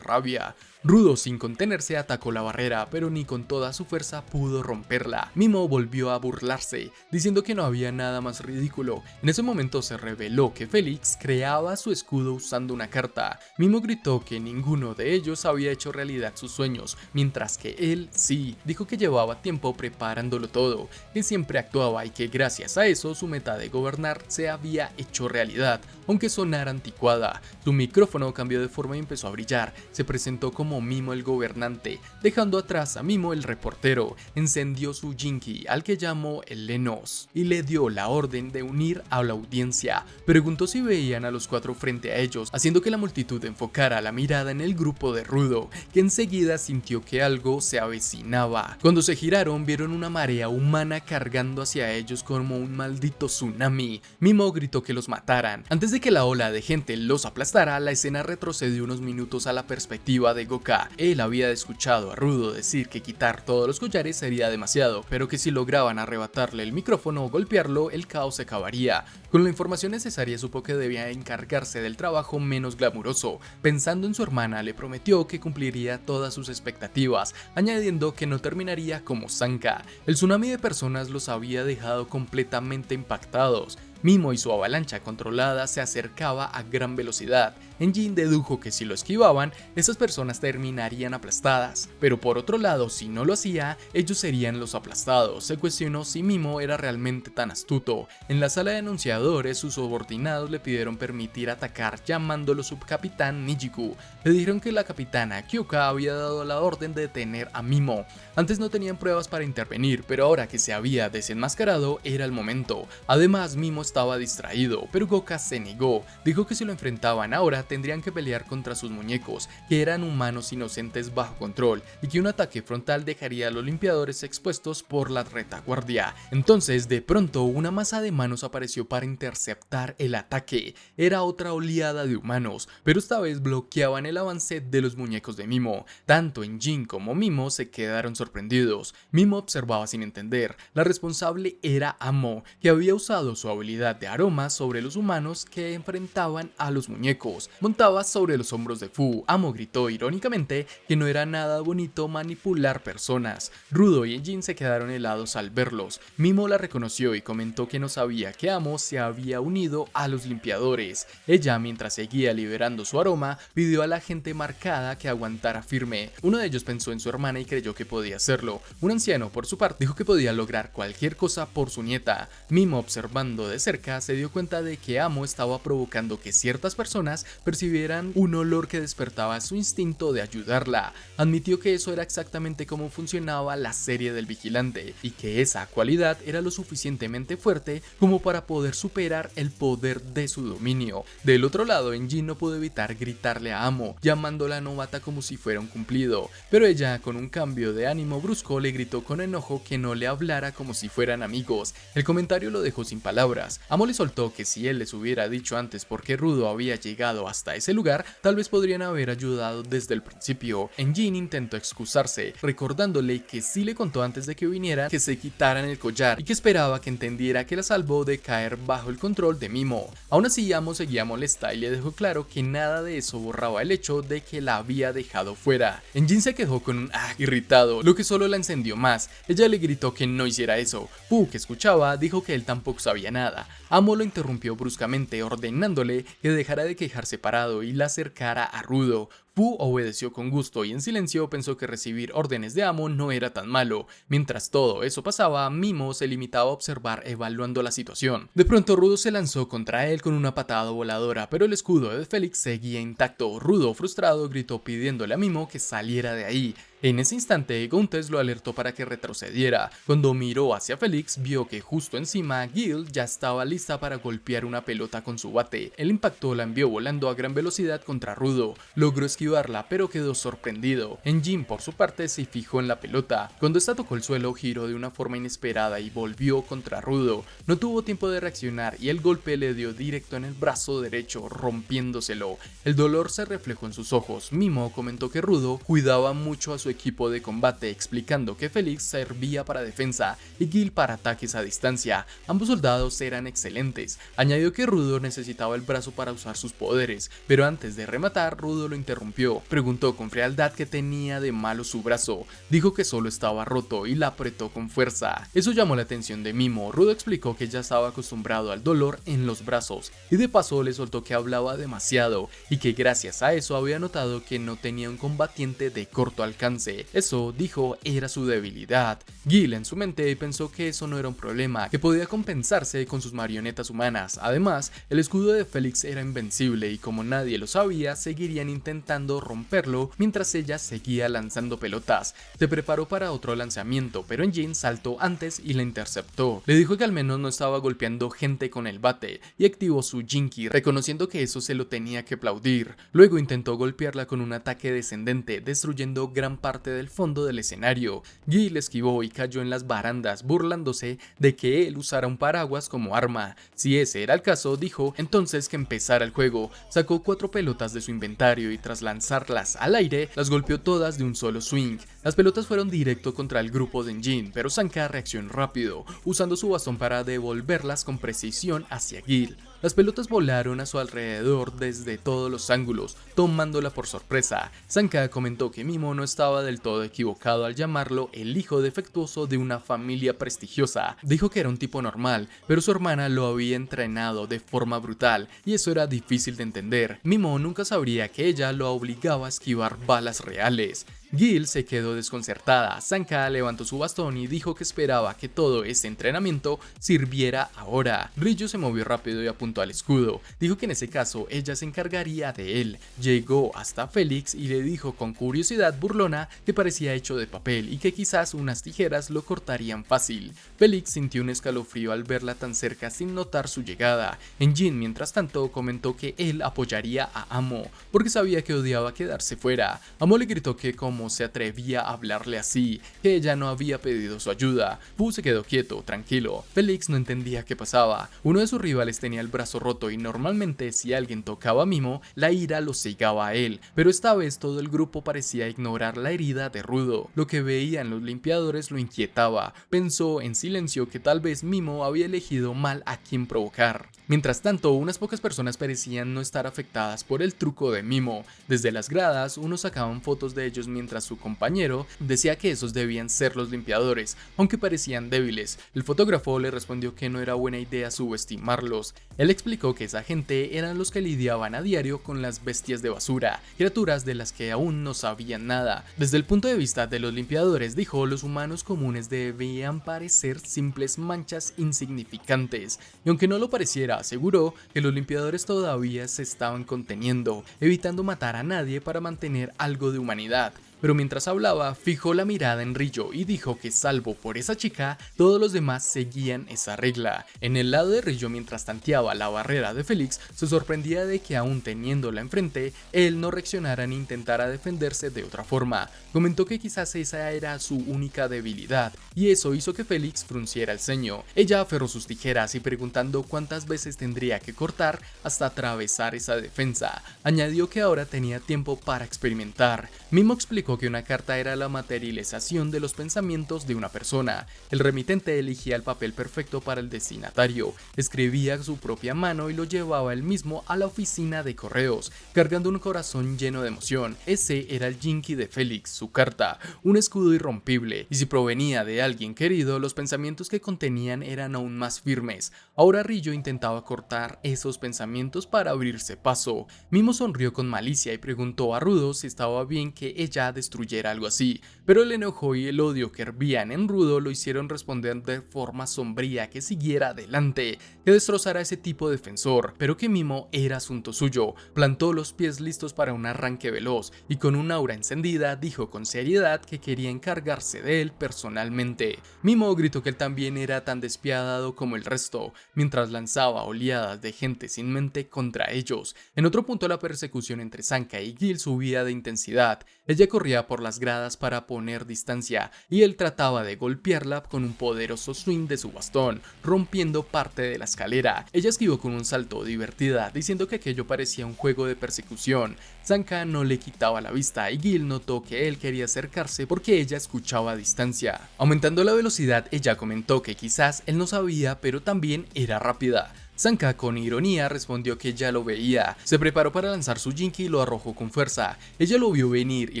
rabia. Rudo, sin contenerse, atacó la barrera, pero ni con toda su fuerza pudo romperla. Mimo volvió a burlarse, diciendo que no había nada más ridículo. En ese momento se reveló que Félix creaba su escudo usando una carta. Mimo gritó que ninguno de ellos había hecho realidad sus sueños, mientras que él sí. Dijo que llevaba tiempo preparándolo todo, que siempre actuaba y que gracias a eso su meta de gobernar se había hecho realidad, aunque sonara anticuada. Su micrófono cambió de forma y empezó a brillar. Se presentó como Mimo el gobernante, dejando atrás a Mimo el reportero. Encendió su Jinki, al que llamó el Lenos, y le dio la orden de unir a la audiencia. Preguntó si veían a los cuatro frente a ellos, haciendo que la multitud enfocara la mirada en el grupo de Rudo, que enseguida sintió que algo se avecinaba. Cuando se giraron, vieron una marea humana cargando hacia ellos como un maldito tsunami. Mimo gritó que los mataran. Antes de que la ola de gente los aplastara, la escena retrocedió unos minutos a la perspectiva de Goku. Él había escuchado a Rudo decir que quitar todos los collares sería demasiado, pero que si lograban arrebatarle el micrófono o golpearlo, el caos se acabaría. Con la información necesaria supo que debía encargarse del trabajo menos glamuroso. Pensando en su hermana, le prometió que cumpliría todas sus expectativas, añadiendo que no terminaría como Sanka. El tsunami de personas los había dejado completamente impactados. Mimo y su avalancha controlada se acercaba a gran velocidad. Enjin dedujo que si lo esquivaban, esas personas terminarían aplastadas, pero por otro lado, si no lo hacía, ellos serían los aplastados. Se cuestionó si Mimo era realmente tan astuto. En la sala de anunciadores, sus subordinados le pidieron permitir atacar llamándolo subcapitán Nijiku. Le dijeron que la capitana Kyoka había dado la orden de detener a Mimo. Antes no tenían pruebas para intervenir, pero ahora que se había desenmascarado, era el momento. Además, Mimo estaba distraído, pero Goka se negó. Dijo que si lo enfrentaban ahora, tendrían que pelear contra sus muñecos, que eran humanos inocentes bajo control, y que un ataque frontal dejaría a los limpiadores expuestos por la retaguardia. Entonces, de pronto, una masa de manos apareció para interceptar el ataque. Era otra oleada de humanos, pero esta vez bloqueaban el avance de los muñecos de Mimo. Tanto Enjin como Mimo se quedaron sorprendidos. Mimo observaba sin entender. La responsable era Amo, que había usado su habilidad variedad de aromas sobre los humanos que enfrentaban a los muñecos. Montaba sobre los hombros de Fu. Amo gritó irónicamente que no era nada bonito manipular personas. Rudo y Jin se quedaron helados al verlos. Mimo la reconoció y comentó que no sabía que Amo se había unido a los limpiadores. Ella, mientras seguía liberando su aroma, pidió a la gente marcada que aguantara firme. Uno de ellos pensó en su hermana y creyó que podía hacerlo. Un anciano, por su parte, dijo que podía lograr cualquier cosa por su nieta. Mimo, observando de cerca, se dio cuenta de que Amo estaba provocando que ciertas personas percibieran un olor que despertaba su instinto de ayudarla. Admitió que eso era exactamente cómo funcionaba la serie del vigilante y que esa cualidad era lo suficientemente fuerte como para poder superar el poder de su dominio. Del otro lado, Jin no pudo evitar gritarle a Amo, llamándola novata como si fuera un cumplido, pero ella, con un cambio de ánimo brusco, le gritó con enojo que no le hablara como si fueran amigos. El comentario lo dejó sin palabras. Amo le soltó que si él les hubiera dicho antes por qué Rudo había llegado hasta ese lugar, tal vez podrían haber ayudado desde el principio. Jin intentó excusarse, recordándole que sí le contó antes de que viniera que se quitaran el collar y que esperaba que entendiera que la salvó de caer bajo el control de Mimo. Aún así, Amo seguía molesta y le dejó claro que nada de eso borraba el hecho de que la había dejado fuera. Jin se quejó con un irritado, lo que solo la encendió más. Ella le gritó que no hiciera eso. Fu, que escuchaba, dijo que él tampoco sabía nada. Amo lo interrumpió bruscamente, ordenándole que dejara de quejarse parado y la acercara a Rudo. Fu obedeció con gusto y en silencio pensó que recibir órdenes de Amo no era tan malo. Mientras todo eso pasaba, Mimo se limitaba a observar evaluando la situación. De pronto Rudo se lanzó contra él con una patada voladora, pero el escudo de Félix seguía intacto. Rudo, frustrado, gritó pidiéndole a Mimo que saliera de ahí. En ese instante, Gauntless lo alertó para que retrocediera. Cuando miró hacia Félix, vio que justo encima, Gil ya estaba lista para golpear una pelota con su bate. El impacto la envió volando a gran velocidad contra Rudo. Logró esquivarla, pero quedó sorprendido. Jin, por su parte, se fijó en la pelota. Cuando esta tocó el suelo, giró de una forma inesperada y volvió contra Rudo. No tuvo tiempo de reaccionar y el golpe le dio directo en el brazo derecho, rompiéndoselo. El dolor se reflejó en sus ojos. Mimo comentó que Rudo cuidaba mucho a su equipo de combate, explicando que Félix servía para defensa y Gil para ataques a distancia. Ambos soldados eran excelentes. Añadió que Rudo necesitaba el brazo para usar sus poderes, pero antes de rematar, Rudo lo interrumpió. Preguntó con frialdad qué tenía de malo su brazo. Dijo que solo estaba roto y la apretó con fuerza. Eso llamó la atención de Mimo. Rudo explicó que ya estaba acostumbrado al dolor en los brazos y de paso le soltó que hablaba demasiado y que gracias a eso había notado que no tenía un combatiente de corto alcance. Eso, dijo, era su debilidad. Gil en su mente pensó que eso no era un problema, que podía compensarse con sus marionetas humanas. Además, el escudo de Félix era invencible y como nadie lo sabía, seguirían intentando romperlo mientras ella seguía lanzando pelotas. Se preparó para otro lanzamiento, pero Jin saltó antes y la interceptó. Le dijo que al menos no estaba golpeando gente con el bate y activó su Jinki, reconociendo que eso se lo tenía que aplaudir. Luego intentó golpearla con un ataque descendente, destruyendo gran parte del fondo del escenario. Gil esquivó y cayó en las barandas, burlándose de que él usara un paraguas como arma. Si ese era el caso, dijo, entonces que empezara el juego. Sacó 4 pelotas de su inventario y tras lanzarlas al aire, las golpeó todas de un solo swing. Las pelotas fueron directo contra el grupo de Jin, pero Sanka reaccionó rápido, usando su bastón para devolverlas con precisión hacia Gil. Las pelotas volaron a su alrededor desde todos los ángulos, tomándola por sorpresa. Sanka comentó que Mimo no estaba del todo equivocado al llamarlo el hijo defectuoso de una familia prestigiosa. Dijo que era un tipo normal, pero su hermana lo había entrenado de forma brutal, y eso era difícil de entender. Mimo nunca sabría que ella lo obligaba a esquivar balas reales. Gil se quedó desconcertada. Sanka levantó su bastón y dijo que esperaba que todo ese entrenamiento sirviera ahora. Ryu se movió rápido y apuntó al escudo. Dijo que en ese caso ella se encargaría de él. Llegó hasta Félix y le dijo con curiosidad burlona que parecía hecho de papel y que quizás unas tijeras lo cortarían fácil. Félix sintió un escalofrío al verla tan cerca sin notar su llegada. Jin, mientras tanto, comentó que él apoyaría a Amo porque sabía que odiaba quedarse fuera. Amo le gritó que como Amo se atrevía a hablarle así, que ella no había pedido su ayuda. Fu se quedó quieto, tranquilo. Félix no entendía qué pasaba. Uno de sus rivales tenía el brazo roto y normalmente si alguien tocaba a Mimo, la ira lo cegaba a él, pero esta vez todo el grupo parecía ignorar la herida de Rudo. Lo que veían los limpiadores lo inquietaba. Pensó en silencio que tal vez Mimo había elegido mal a quien provocar. Mientras tanto, unas pocas personas parecían no estar afectadas por el truco de Mimo. Desde las gradas, unos sacaban fotos de ellos mientras su compañero decía que esos debían ser los limpiadores, aunque parecían débiles. El fotógrafo le respondió que no era buena idea subestimarlos. Él explicó que esa gente eran los que lidiaban a diario con las bestias de basura, criaturas de las que aún no sabían nada. Desde el punto de vista de los limpiadores, dijo, los humanos comunes debían parecer simples manchas insignificantes, y aunque no lo pareciera, aseguró que los limpiadores todavía se estaban conteniendo, evitando matar a nadie para mantener algo de humanidad. Pero mientras hablaba, fijó la mirada en Rillo y dijo que salvo por esa chica, todos los demás seguían esa regla. En el lado de Rillo, mientras tanteaba la barrera de Félix, se sorprendía de que aún teniéndola enfrente, él no reaccionara ni intentara defenderse de otra forma. Comentó que quizás esa era su única debilidad, y eso hizo que Félix frunciera el ceño. Ella aferró sus tijeras y preguntando cuántas veces tendría que cortar hasta atravesar esa defensa. Añadió que ahora tenía tiempo para experimentar. Mimo explicó que una carta era la materialización de los pensamientos de una persona. El remitente elegía el papel perfecto para el destinatario, escribía su propia mano y lo llevaba él mismo a la oficina de correos, cargando un corazón lleno de emoción. Ese era el Jinky de Félix, su carta, un escudo irrompible, y si provenía de alguien querido, los pensamientos que contenían eran aún más firmes. Ahora Rillo intentaba cortar esos pensamientos para abrirse paso. Mimo sonrió con malicia y preguntó a Rudo si estaba bien que ella destruyera algo así, pero el enojo y el odio que hervían en Rudo lo hicieron responder de forma sombría que siguiera adelante, que destrozara ese tipo defensor, pero que Mimo era asunto suyo. Plantó los pies listos para un arranque veloz y con un aura encendida dijo con seriedad que quería encargarse de él personalmente. Mimo gritó que él también era tan despiadado como el resto, mientras lanzaba oleadas de gente sin mente contra ellos. En otro punto, la persecución entre Sanka y Gil subía de intensidad. Ella corría por las gradas para poner distancia y él trataba de golpearla con un poderoso swing de su bastón, rompiendo parte de la escalera. Ella esquivó con un salto divertida, diciendo que aquello parecía un juego de persecución. Sanka no le quitaba la vista y Gil notó que él quería acercarse porque ella escuchaba a distancia. Aumentando la velocidad, ella comentó que quizás él no sabía, pero también era rápida. Sanka con ironía respondió que ya lo veía. Se preparó para lanzar su Jinky y lo arrojó con fuerza. Ella lo vio venir y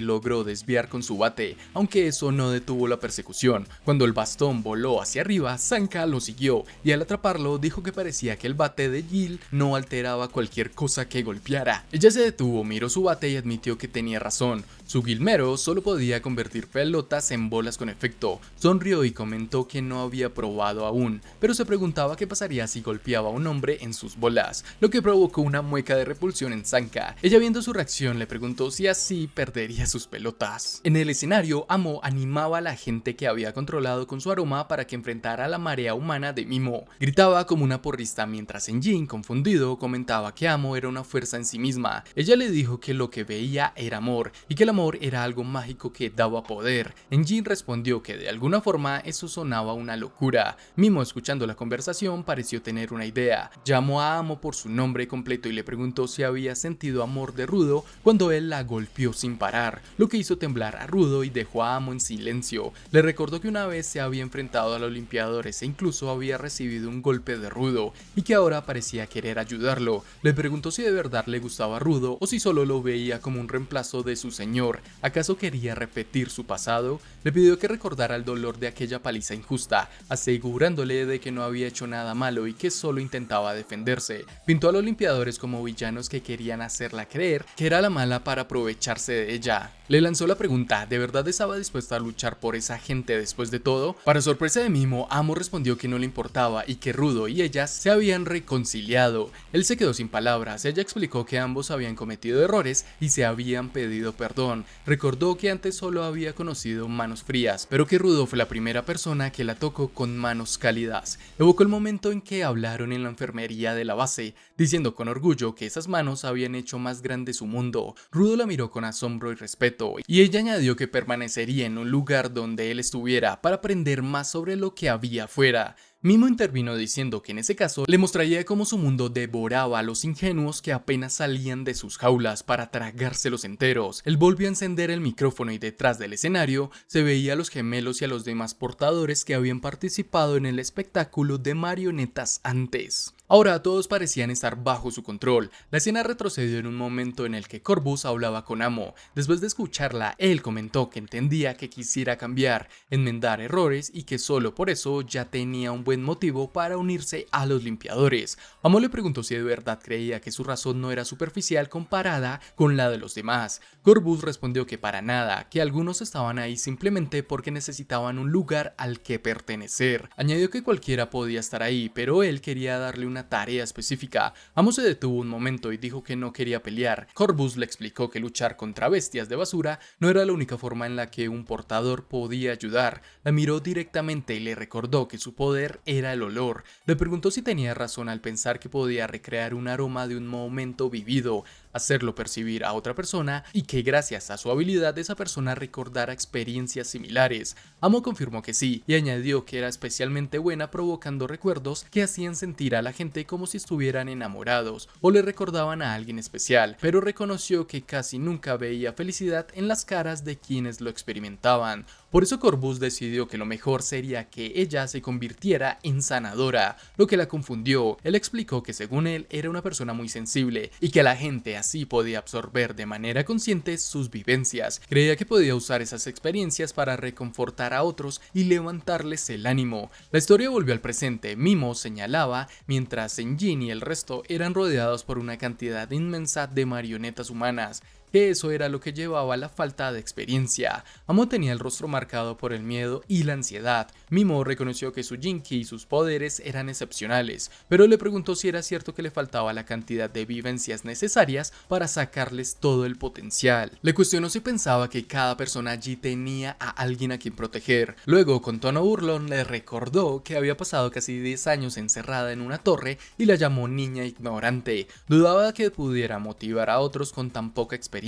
logró desviar con su bate, aunque eso no detuvo la persecución. Cuando el bastón voló hacia arriba, Sanka lo siguió y al atraparlo dijo que parecía que el bate de Gil no alteraba cualquier cosa que golpeara. Ella se detuvo, miró su bate y admitió que tenía razón. Su Gilmero solo podía convertir pelotas en bolas con efecto. Sonrió y comentó que no había probado aún, pero se preguntaba qué pasaría si golpeaba a un hombre en sus bolas, lo que provocó una mueca de repulsión en Sanka. Ella, viendo su reacción, le preguntó si así perdería sus pelotas. En el escenario, Amo animaba a la gente que había controlado con su aroma para que enfrentara a la marea humana de Mimo. Gritaba como una porrista mientras Enjin, confundido, comentaba que Amo era una fuerza en sí misma. Ella le dijo que lo que veía era amor y que el amor era algo mágico que daba poder. Enjin respondió que de alguna forma eso sonaba una locura. Mimo, escuchando la conversación, pareció tener una idea. Llamó a Amo por su nombre completo y le preguntó si había sentido amor de Rudo cuando él la golpeó sin parar, lo que hizo temblar a Rudo y dejó a Amo en silencio. Le recordó que una vez se había enfrentado a los limpiadores e incluso había recibido un golpe de Rudo y que ahora parecía querer ayudarlo. Le preguntó si de verdad le gustaba Rudo o si solo lo veía como un reemplazo de su señor. ¿Acaso quería repetir su pasado? Le pidió que recordara el dolor de aquella paliza injusta, asegurándole de que no había hecho nada malo y que solo intentaba defenderse. Pintó a los limpiadores como villanos que querían hacerla creer que era la mala para aprovecharse de ella. Le lanzó la pregunta, ¿de verdad estaba dispuesta a luchar por esa gente después de todo? Para sorpresa de Mimo, Amo respondió que no le importaba y que Rudo y ella se habían reconciliado. Él se quedó sin palabras. Ella explicó que ambos habían cometido errores y se habían pedido perdón. corazón. Recordó que antes solo había conocido manos frías, pero que Rudo fue la primera persona que la tocó con manos cálidas. Evocó el momento en que hablaron en la enfermería de la base, diciendo con orgullo que esas manos habían hecho más grande su mundo. Rudo la miró con asombro y respeto, y ella añadió que permanecería en un lugar donde él estuviera para aprender más sobre lo que había afuera. Mimo intervino diciendo que en ese caso le mostraría cómo su mundo devoraba a los ingenuos que apenas salían de sus jaulas para tragárselos enteros. Él volvió a encender el micrófono y detrás del escenario se veía a los gemelos y a los demás portadores que habían participado en el espectáculo de marionetas antes. Ahora todos parecían estar bajo su control. La escena retrocedió en un momento en el que Corvus hablaba con Amo. Después de escucharla, él comentó que entendía que quisiera cambiar, enmendar errores y que solo por eso ya tenía un buen motivo para unirse a los limpiadores. Amo le preguntó si de verdad creía que su razón no era superficial comparada con la de los demás. Corvus respondió que para nada, que algunos estaban ahí simplemente porque necesitaban un lugar al que pertenecer. Añadió que cualquiera podía estar ahí, pero él quería darle una tarea específica. Amo se detuvo un momento y dijo que no quería pelear. Corvus le explicó que luchar contra bestias de basura no era la única forma en la que un portador podía ayudar. La miró directamente y le recordó que su poder era el olor. Le preguntó si tenía razón al pensar que podía recrear un aroma de un momento vivido, hacerlo percibir a otra persona y que gracias a su habilidad esa persona recordara experiencias similares. Amo confirmó que sí y añadió que era especialmente buena provocando recuerdos que hacían sentir a la gente como si estuvieran enamorados o le recordaban a alguien especial, pero reconoció que casi nunca veía felicidad en las caras de quienes lo experimentaban. Por eso Corvus decidió que lo mejor sería que ella se convirtiera en sanadora, lo que la confundió. Él explicó que según él era una persona muy sensible y que la gente así podía absorber de manera consciente sus vivencias. Creía que podía usar esas experiencias para reconfortar a otros y levantarles el ánimo. La historia volvió al presente. Mimo señalaba mientras Enjin y el resto eran rodeados por una cantidad inmensa de marionetas humanas, que eso era lo que llevaba a la falta de experiencia. Amo tenía el rostro marcado por el miedo y la ansiedad. Mimo reconoció que su Jinki y sus poderes eran excepcionales, pero le preguntó si era cierto que le faltaba la cantidad de vivencias necesarias para sacarles todo el potencial. Le cuestionó si pensaba que cada persona allí tenía a alguien a quien proteger. Luego, con tono burlón, le recordó que había pasado casi 10 años encerrada en una torre y la llamó niña ignorante. Dudaba que pudiera motivar a otros con tan poca experiencia.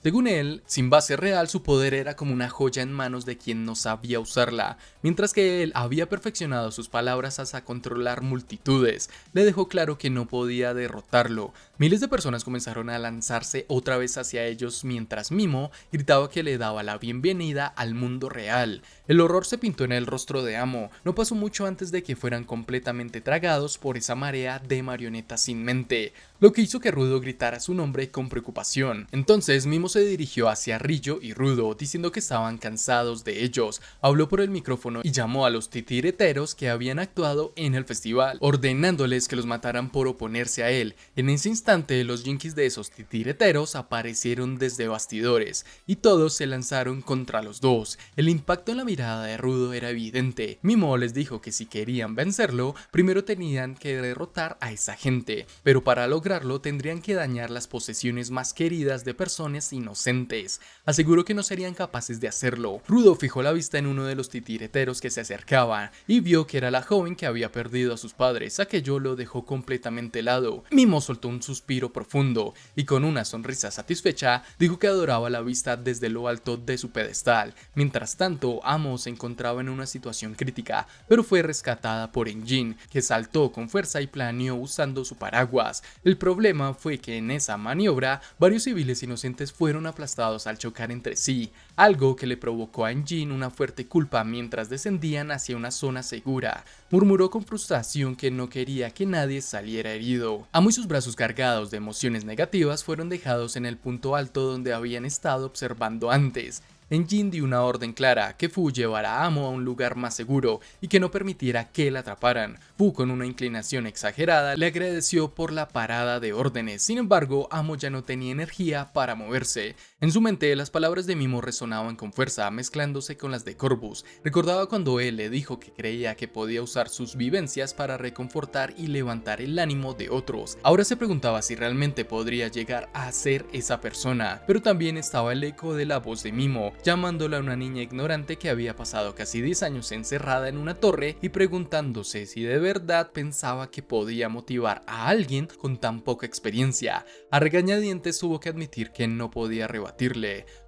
Según él, sin base real, su poder era como una joya en manos de quien no sabía usarla, mientras que él había perfeccionado sus palabras hasta controlar multitudes. Le dejó claro que no podía derrotarlo. Miles de personas comenzaron a lanzarse otra vez hacia ellos mientras Mimo gritaba que le daba la bienvenida al mundo real. El horror se pintó en el rostro de Amo. No pasó mucho antes de que fueran completamente tragados por esa marea de marionetas sin mente, lo que hizo que Rudo gritara su nombre con preocupación. Entonces Mimo se dirigió hacia Rillo y Rudo, diciendo que estaban cansados de ellos. Habló por el micrófono y llamó a los titireteros que habían actuado en el festival, ordenándoles que los mataran por oponerse a él. En ese instante, los Jinkis de esos titireteros aparecieron desde bastidores, y todos se lanzaron contra los dos. El impacto en la mirada de Rudo era evidente. Mimo les dijo que si querían vencerlo, primero tenían que derrotar a esa gente, pero para lograrlo tendrían que dañar las posesiones más queridas de personas inocentes. Aseguró que no serían capaces de hacerlo. Rudo fijó la vista en uno de los titireteros que se acercaba y vio que era la joven que había perdido a sus padres. Aquello lo dejó completamente helado. Mimo soltó un suspiro profundo y con una sonrisa satisfecha dijo que adoraba la vista desde lo alto de su pedestal. Mientras tanto, Amo se encontraba en una situación crítica, pero fue rescatada por Enjin, que saltó con fuerza y planeó usando su paraguas. El problema fue que en esa maniobra varios civiles inocentes fueron aplastados al chocar entre sí, algo que le provocó a Enjin una fuerte culpa mientras descendían hacia una zona segura. Murmuró con frustración que no quería que nadie saliera herido. Amo y sus brazos cargados de emociones negativas fueron dejados en el punto alto donde habían estado observando antes. Enjin dio una orden clara, que Fu llevara a Amo a un lugar más seguro y que no permitiera que la atraparan. Fu, con una inclinación exagerada, le agradeció por la parada de órdenes. Sin embargo, Amo ya no tenía energía para moverse. En su mente, las palabras de Mimo resonaban con fuerza, mezclándose con las de Corvus. Recordaba cuando él le dijo que creía que podía usar sus vivencias para reconfortar y levantar el ánimo de otros. Ahora se preguntaba si realmente podría llegar a ser esa persona, pero también estaba el eco de la voz de Mimo, llamándola a una niña ignorante que había pasado casi 10 años encerrada en una torre y preguntándose si de verdad pensaba que podía motivar a alguien con tan poca experiencia. A regañadientes tuvo que admitir que no podía rebatirle.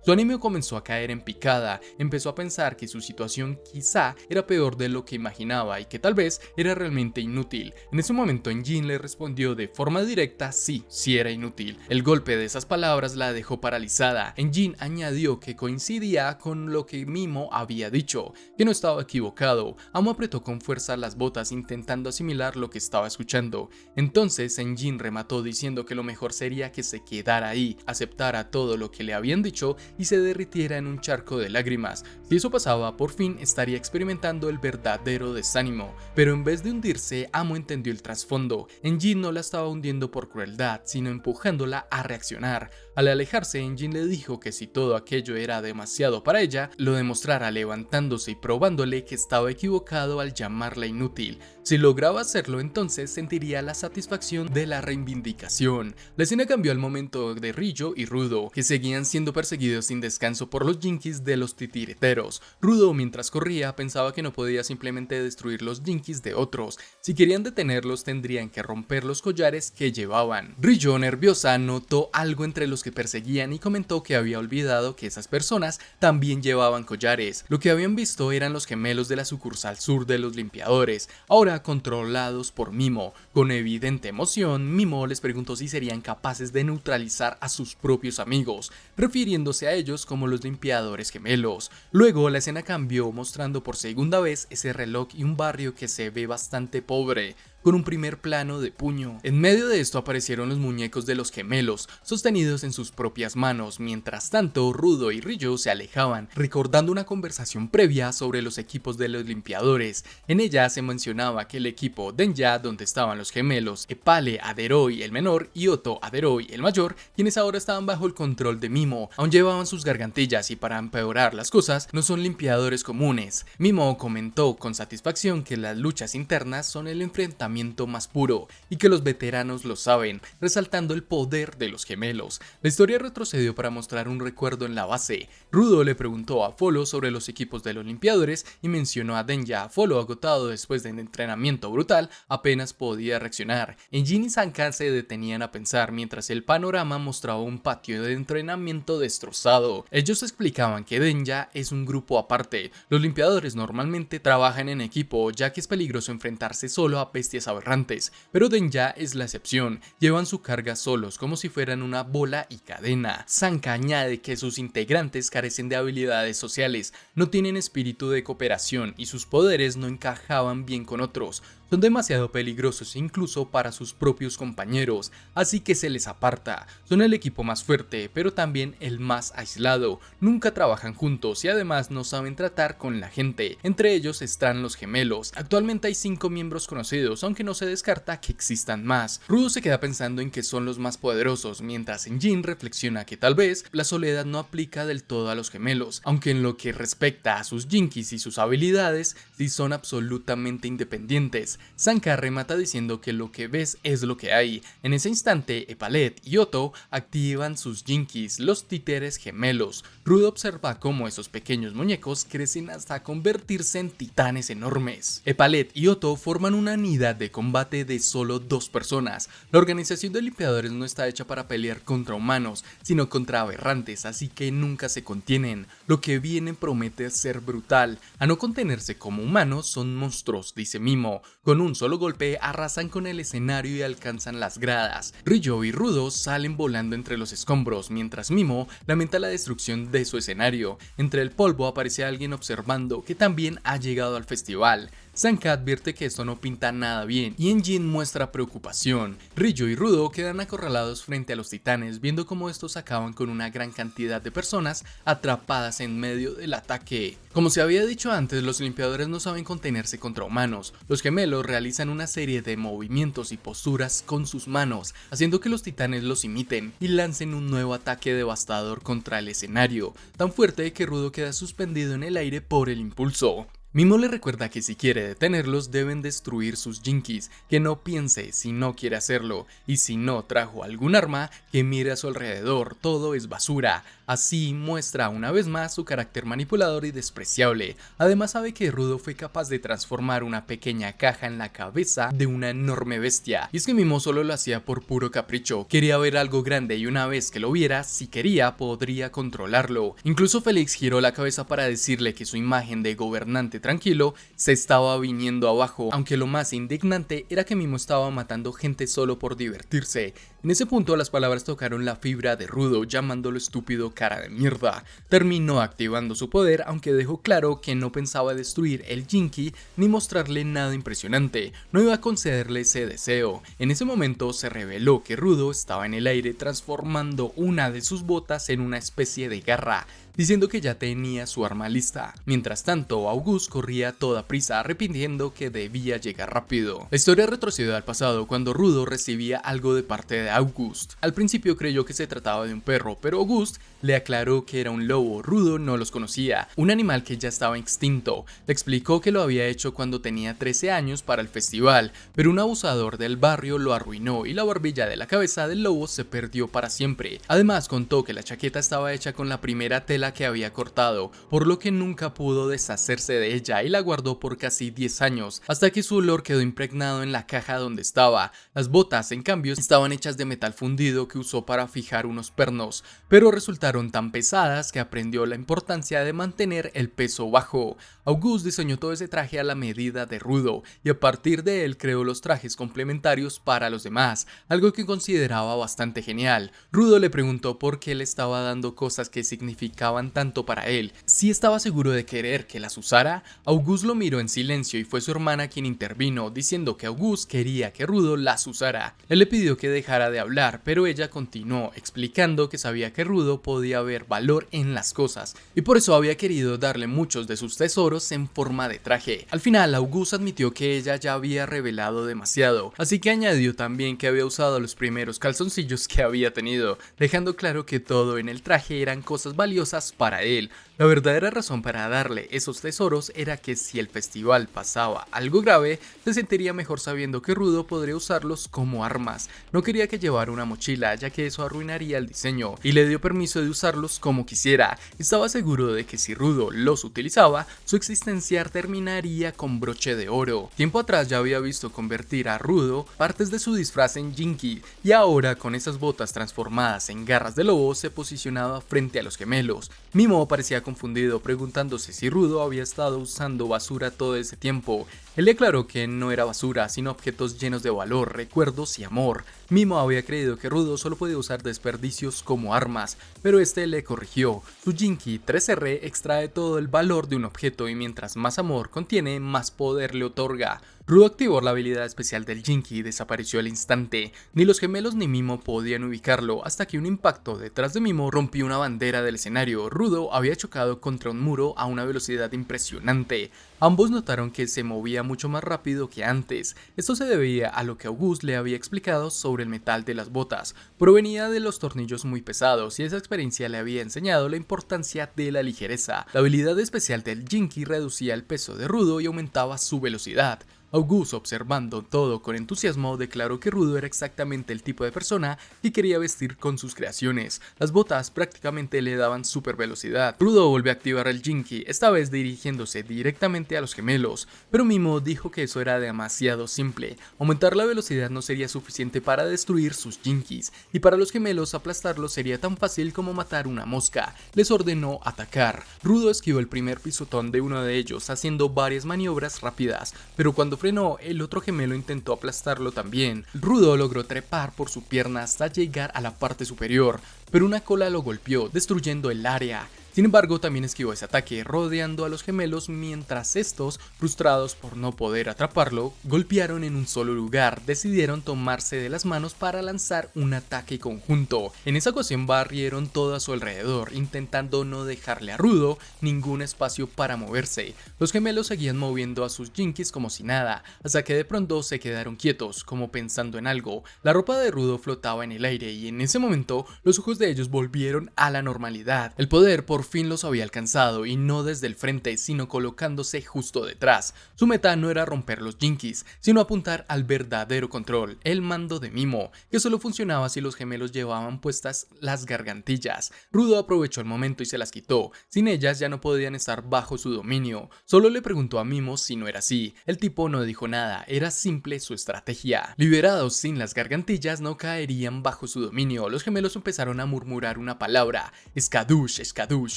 Su ánimo comenzó a caer en picada, empezó a pensar que su situación quizá era peor de lo que imaginaba y que tal vez era realmente inútil. En ese momento Enjin le respondió de forma directa sí era inútil. El golpe de esas palabras la dejó paralizada. Enjin añadió que coincidía con lo que Mimo había dicho, que no estaba equivocado. Amo apretó con fuerza las botas intentando asimilar lo que estaba escuchando. Entonces Enjin remató diciendo que lo mejor sería que se quedara ahí, aceptara todo lo que le habían dicho y se derritiera en un charco de lágrimas. Si eso pasaba, por fin estaría experimentando el verdadero desánimo. Pero en vez de hundirse, Amo entendió el trasfondo. Enjin no la estaba hundiendo por crueldad, sino empujándola a reaccionar. Al alejarse, Enjin le dijo que si todo aquello era demasiado para ella, lo demostrara levantándose y probándole que estaba equivocado al llamarla inútil. Si lograba hacerlo, entonces sentiría la satisfacción de la reivindicación. La escena cambió al momento de Rillo y Rudo, que seguían siendo perseguidos sin descanso por los Jinkies de los titireteros. Rudo, mientras corría, pensaba que no podía simplemente destruir los Jinkies de otros. Si querían detenerlos, tendrían que romper los collares que llevaban. Rillo, nerviosa, notó algo entre los que perseguían y comentó que había olvidado que esas personas también llevaban collares. Lo que habían visto eran los gemelos de la sucursal sur de los limpiadores, ahora controlados por Mimo. Con evidente emoción, Mimo les preguntó si serían capaces de neutralizar a sus propios amigos, refiriéndose a ellos como los limpiadores gemelos. Luego la escena cambió, mostrando por segunda vez ese reloj y un barrio que se ve bastante pobre, con un primer plano de puño. En medio de esto aparecieron los muñecos de los gemelos, sostenidos en sus propias manos. Mientras tanto, Rudo y Rillo se alejaban, recordando una conversación previa sobre los equipos de los limpiadores. En ella se mencionaba que el equipo Denya, donde estaban los gemelos Epale Aderoi el menor y Otto Aderoi el mayor, quienes ahora estaban bajo el control de Mimo, aún llevaban sus gargantillas y para empeorar las cosas, no son limpiadores comunes. Mimo comentó con satisfacción que las luchas internas son el enfrentamiento más puro y que los veteranos lo saben, resaltando el poder de los gemelos. La historia retrocedió para mostrar un recuerdo en la base. Rudo le preguntó a Follow sobre los equipos de los limpiadores y mencionó a Denya. Follow, agotado después de un entrenamiento brutal, apenas podía reaccionar. Enjin y Sanka se detenían a pensar mientras el panorama mostraba un patio de entrenamiento destrozado. Ellos explicaban que Denya es un grupo aparte. Los limpiadores normalmente trabajan en equipo, ya que es peligroso enfrentarse solo a bestias aberrantes, pero Denya es la excepción. Llevan su carga solos, como si fueran una bola y cadena. Sanka añade que sus integrantes carecen de habilidades sociales, no tienen espíritu de cooperación y sus poderes no encajaban bien con otros. Son demasiado peligrosos incluso para sus propios compañeros, así que se les aparta. Son el equipo más fuerte, pero también el más aislado. Nunca trabajan juntos y además no saben tratar con la gente. Entre ellos están los gemelos. Actualmente hay 5 miembros conocidos, aunque no se descarta que existan más. Rudo se queda pensando en que son los más poderosos, mientras Enjin reflexiona que tal vez la soledad no aplica del todo a los gemelos, aunque en lo que respecta a sus Jinkies y sus habilidades, sí son absolutamente independientes. Sanka remata diciendo que lo que ves es lo que hay. En ese instante, Epalet y Otto activan sus Jinkies, los títeres gemelos. Rudo observa cómo esos pequeños muñecos crecen hasta convertirse en titanes enormes. Epalet y Otto forman una unidad de combate de solo 2 personas. La organización de limpiadores no está hecha para pelear contra humanos, sino contra aberrantes, así que nunca se contienen. Lo que viene promete ser brutal. A no contenerse como humanos, son monstruos, dice Mimo. Con un solo golpe arrasan con el escenario y alcanzan las gradas. Rillo y Rudo salen volando entre los escombros, mientras Mimo lamenta la destrucción de su escenario. Entre el polvo aparece alguien observando, que también ha llegado al festival. Sanka advierte que esto no pinta nada bien y Enjin muestra preocupación. Ryu y Rudo quedan acorralados frente a los titanes, viendo cómo estos acaban con una gran cantidad de personas atrapadas en medio del ataque. Como se había dicho antes, los limpiadores no saben contenerse contra humanos. Los gemelos realizan una serie de movimientos y posturas con sus manos, haciendo que los titanes los imiten y lancen un nuevo ataque devastador contra el escenario, tan fuerte que Rudo queda suspendido en el aire por el impulso. Mimo le recuerda que si quiere detenerlos deben destruir sus Jinkies, que no piense si no quiere hacerlo, y si no trajo algún arma, que mire a su alrededor, todo es basura. Así muestra una vez más su carácter manipulador y despreciable. Además sabe que Rudo fue capaz de transformar una pequeña caja en la cabeza de una enorme bestia, y es que Mimo solo lo hacía por puro capricho, quería ver algo grande y una vez que lo viera, si quería podría controlarlo. Incluso Félix giró la cabeza para decirle que su imagen de gobernante tranquilo se estaba viniendo abajo, aunque lo más indignante era que Mimo estaba matando gente solo por divertirse. En ese punto las palabras tocaron la fibra de Rudo, llamándolo estúpido cara de mierda. Terminó activando su poder, aunque dejó claro que no pensaba destruir el Jinky ni mostrarle nada impresionante, no iba a concederle ese deseo. En ese momento se reveló que Rudo estaba en el aire transformando una de sus botas en una especie de garra, diciendo que ya tenía su arma lista. Mientras tanto, August corría a toda prisa, arrepintiendo que debía llegar rápido. La historia retrocede al pasado cuando Rudo recibía algo de parte de August. Al principio creyó que se trataba de un perro, pero August le aclaró que era un lobo. Rudo no los conocía, un animal que ya estaba extinto. Le explicó que lo había hecho cuando tenía 13 años para el festival, pero un abusador del barrio lo arruinó y la barbilla de la cabeza del lobo se perdió para siempre. Además contó que la chaqueta estaba hecha con la primera tela que había cortado, por lo que nunca pudo deshacerse de ella y la guardó por casi 10 años, hasta que su olor quedó impregnado en la caja donde estaba. Las botas, en cambio, estaban hechas de metal fundido que usó para fijar unos pernos, pero resultaron tan pesadas que aprendió la importancia de mantener el peso bajo. August diseñó todo ese traje a la medida de Rudo, y a partir de él creó los trajes complementarios para los demás, algo que consideraba bastante genial. Rudo le preguntó por qué le estaba dando cosas que significaban tanto para él. Si estaba seguro de querer que las usara, August lo miró en silencio y fue su hermana quien intervino, diciendo que August quería que Rudo las usara. Él le pidió que dejara de hablar, pero ella continuó, explicando que sabía que Rudo podía ver valor en las cosas, y por eso había querido darle muchos de sus tesoros en forma de traje. Al final, August admitió que ella ya había revelado demasiado, así que añadió también que había usado los primeros calzoncillos que había tenido, dejando claro que todo en el traje eran cosas valiosas para él. La verdadera razón para darle esos tesoros era que si el festival pasaba algo grave, se sentiría mejor sabiendo que Rudo podría usarlos como armas. No quería que llevara una mochila, ya que eso arruinaría el diseño, y le dio permiso de usarlos como quisiera. Estaba seguro de que si Rudo los utilizaba, su existencia terminaría con broche de oro. Tiempo atrás ya había visto convertir a Rudo partes de su disfraz en Jinky, y ahora con esas botas transformadas en garras de lobo se posicionaba frente a los gemelos. Mimo parecía confundido, preguntándose si Rudo había estado usando basura todo ese tiempo. Él le aclaró que no era basura, sino objetos llenos de valor, recuerdos y amor. Mimo había creído que Rudo solo podía usar desperdicios como armas, pero este le corrigió. Su Jinky 3R extrae todo el valor de un objeto y mientras más amor contiene, más poder le otorga. Rudo activó la habilidad especial del Jinky y desapareció al instante. Ni los gemelos ni Mimo podían ubicarlo hasta que un impacto detrás de Mimo rompió una bandera del escenario. Rudo había chocado contra un muro a una velocidad impresionante. Ambos notaron que se movía mucho más rápido que antes. Esto se debía a lo que August le había explicado sobre el metal de las botas. Provenía de los tornillos muy pesados y esa experiencia le había enseñado la importancia de la ligereza. La habilidad especial del Jinky reducía el peso de Rudo y aumentaba su velocidad. August, observando todo con entusiasmo, declaró que Rudo era exactamente el tipo de persona que quería vestir con sus creaciones. Las botas prácticamente le daban super velocidad. Rudo volvió a activar el Jinky, esta vez dirigiéndose directamente a los gemelos, pero Mimo dijo que eso era demasiado simple. Aumentar la velocidad no sería suficiente para destruir sus Jinkys, y para los gemelos aplastarlos sería tan fácil como matar una mosca. Les ordenó atacar. Rudo esquivó el primer pisotón de uno de ellos, haciendo varias maniobras rápidas, pero cuando frenó, el otro gemelo intentó aplastarlo también. Rudo logró trepar por su pierna hasta llegar a la parte superior, pero una cola lo golpeó, destruyendo el área. Sin embargo, también esquivó ese ataque, rodeando a los gemelos mientras estos, frustrados por no poder atraparlo, golpearon en un solo lugar. Decidieron tomarse de las manos para lanzar un ataque conjunto. En esa ocasión barrieron todo a su alrededor, intentando no dejarle a Rudo ningún espacio para moverse. Los gemelos seguían moviendo a sus Jinkies como si nada, hasta que de pronto se quedaron quietos, como pensando en algo. La ropa de Rudo flotaba en el aire y en ese momento los ojos de ellos volvieron a la normalidad. El poder por fin los había alcanzado, y no desde el frente, sino colocándose justo detrás. Su meta no era romper los Jinkies, sino apuntar al verdadero control, el mando de Mimo, que solo funcionaba si los gemelos llevaban puestas las gargantillas. Rudo aprovechó el momento y se las quitó. Sin ellas ya no podían estar bajo su dominio. Solo le preguntó a Mimo si no era así. El tipo no dijo nada, era simple su estrategia. Liberados sin las gargantillas, no caerían bajo su dominio. Los gemelos empezaron a murmurar una palabra: Skadush, Skadush.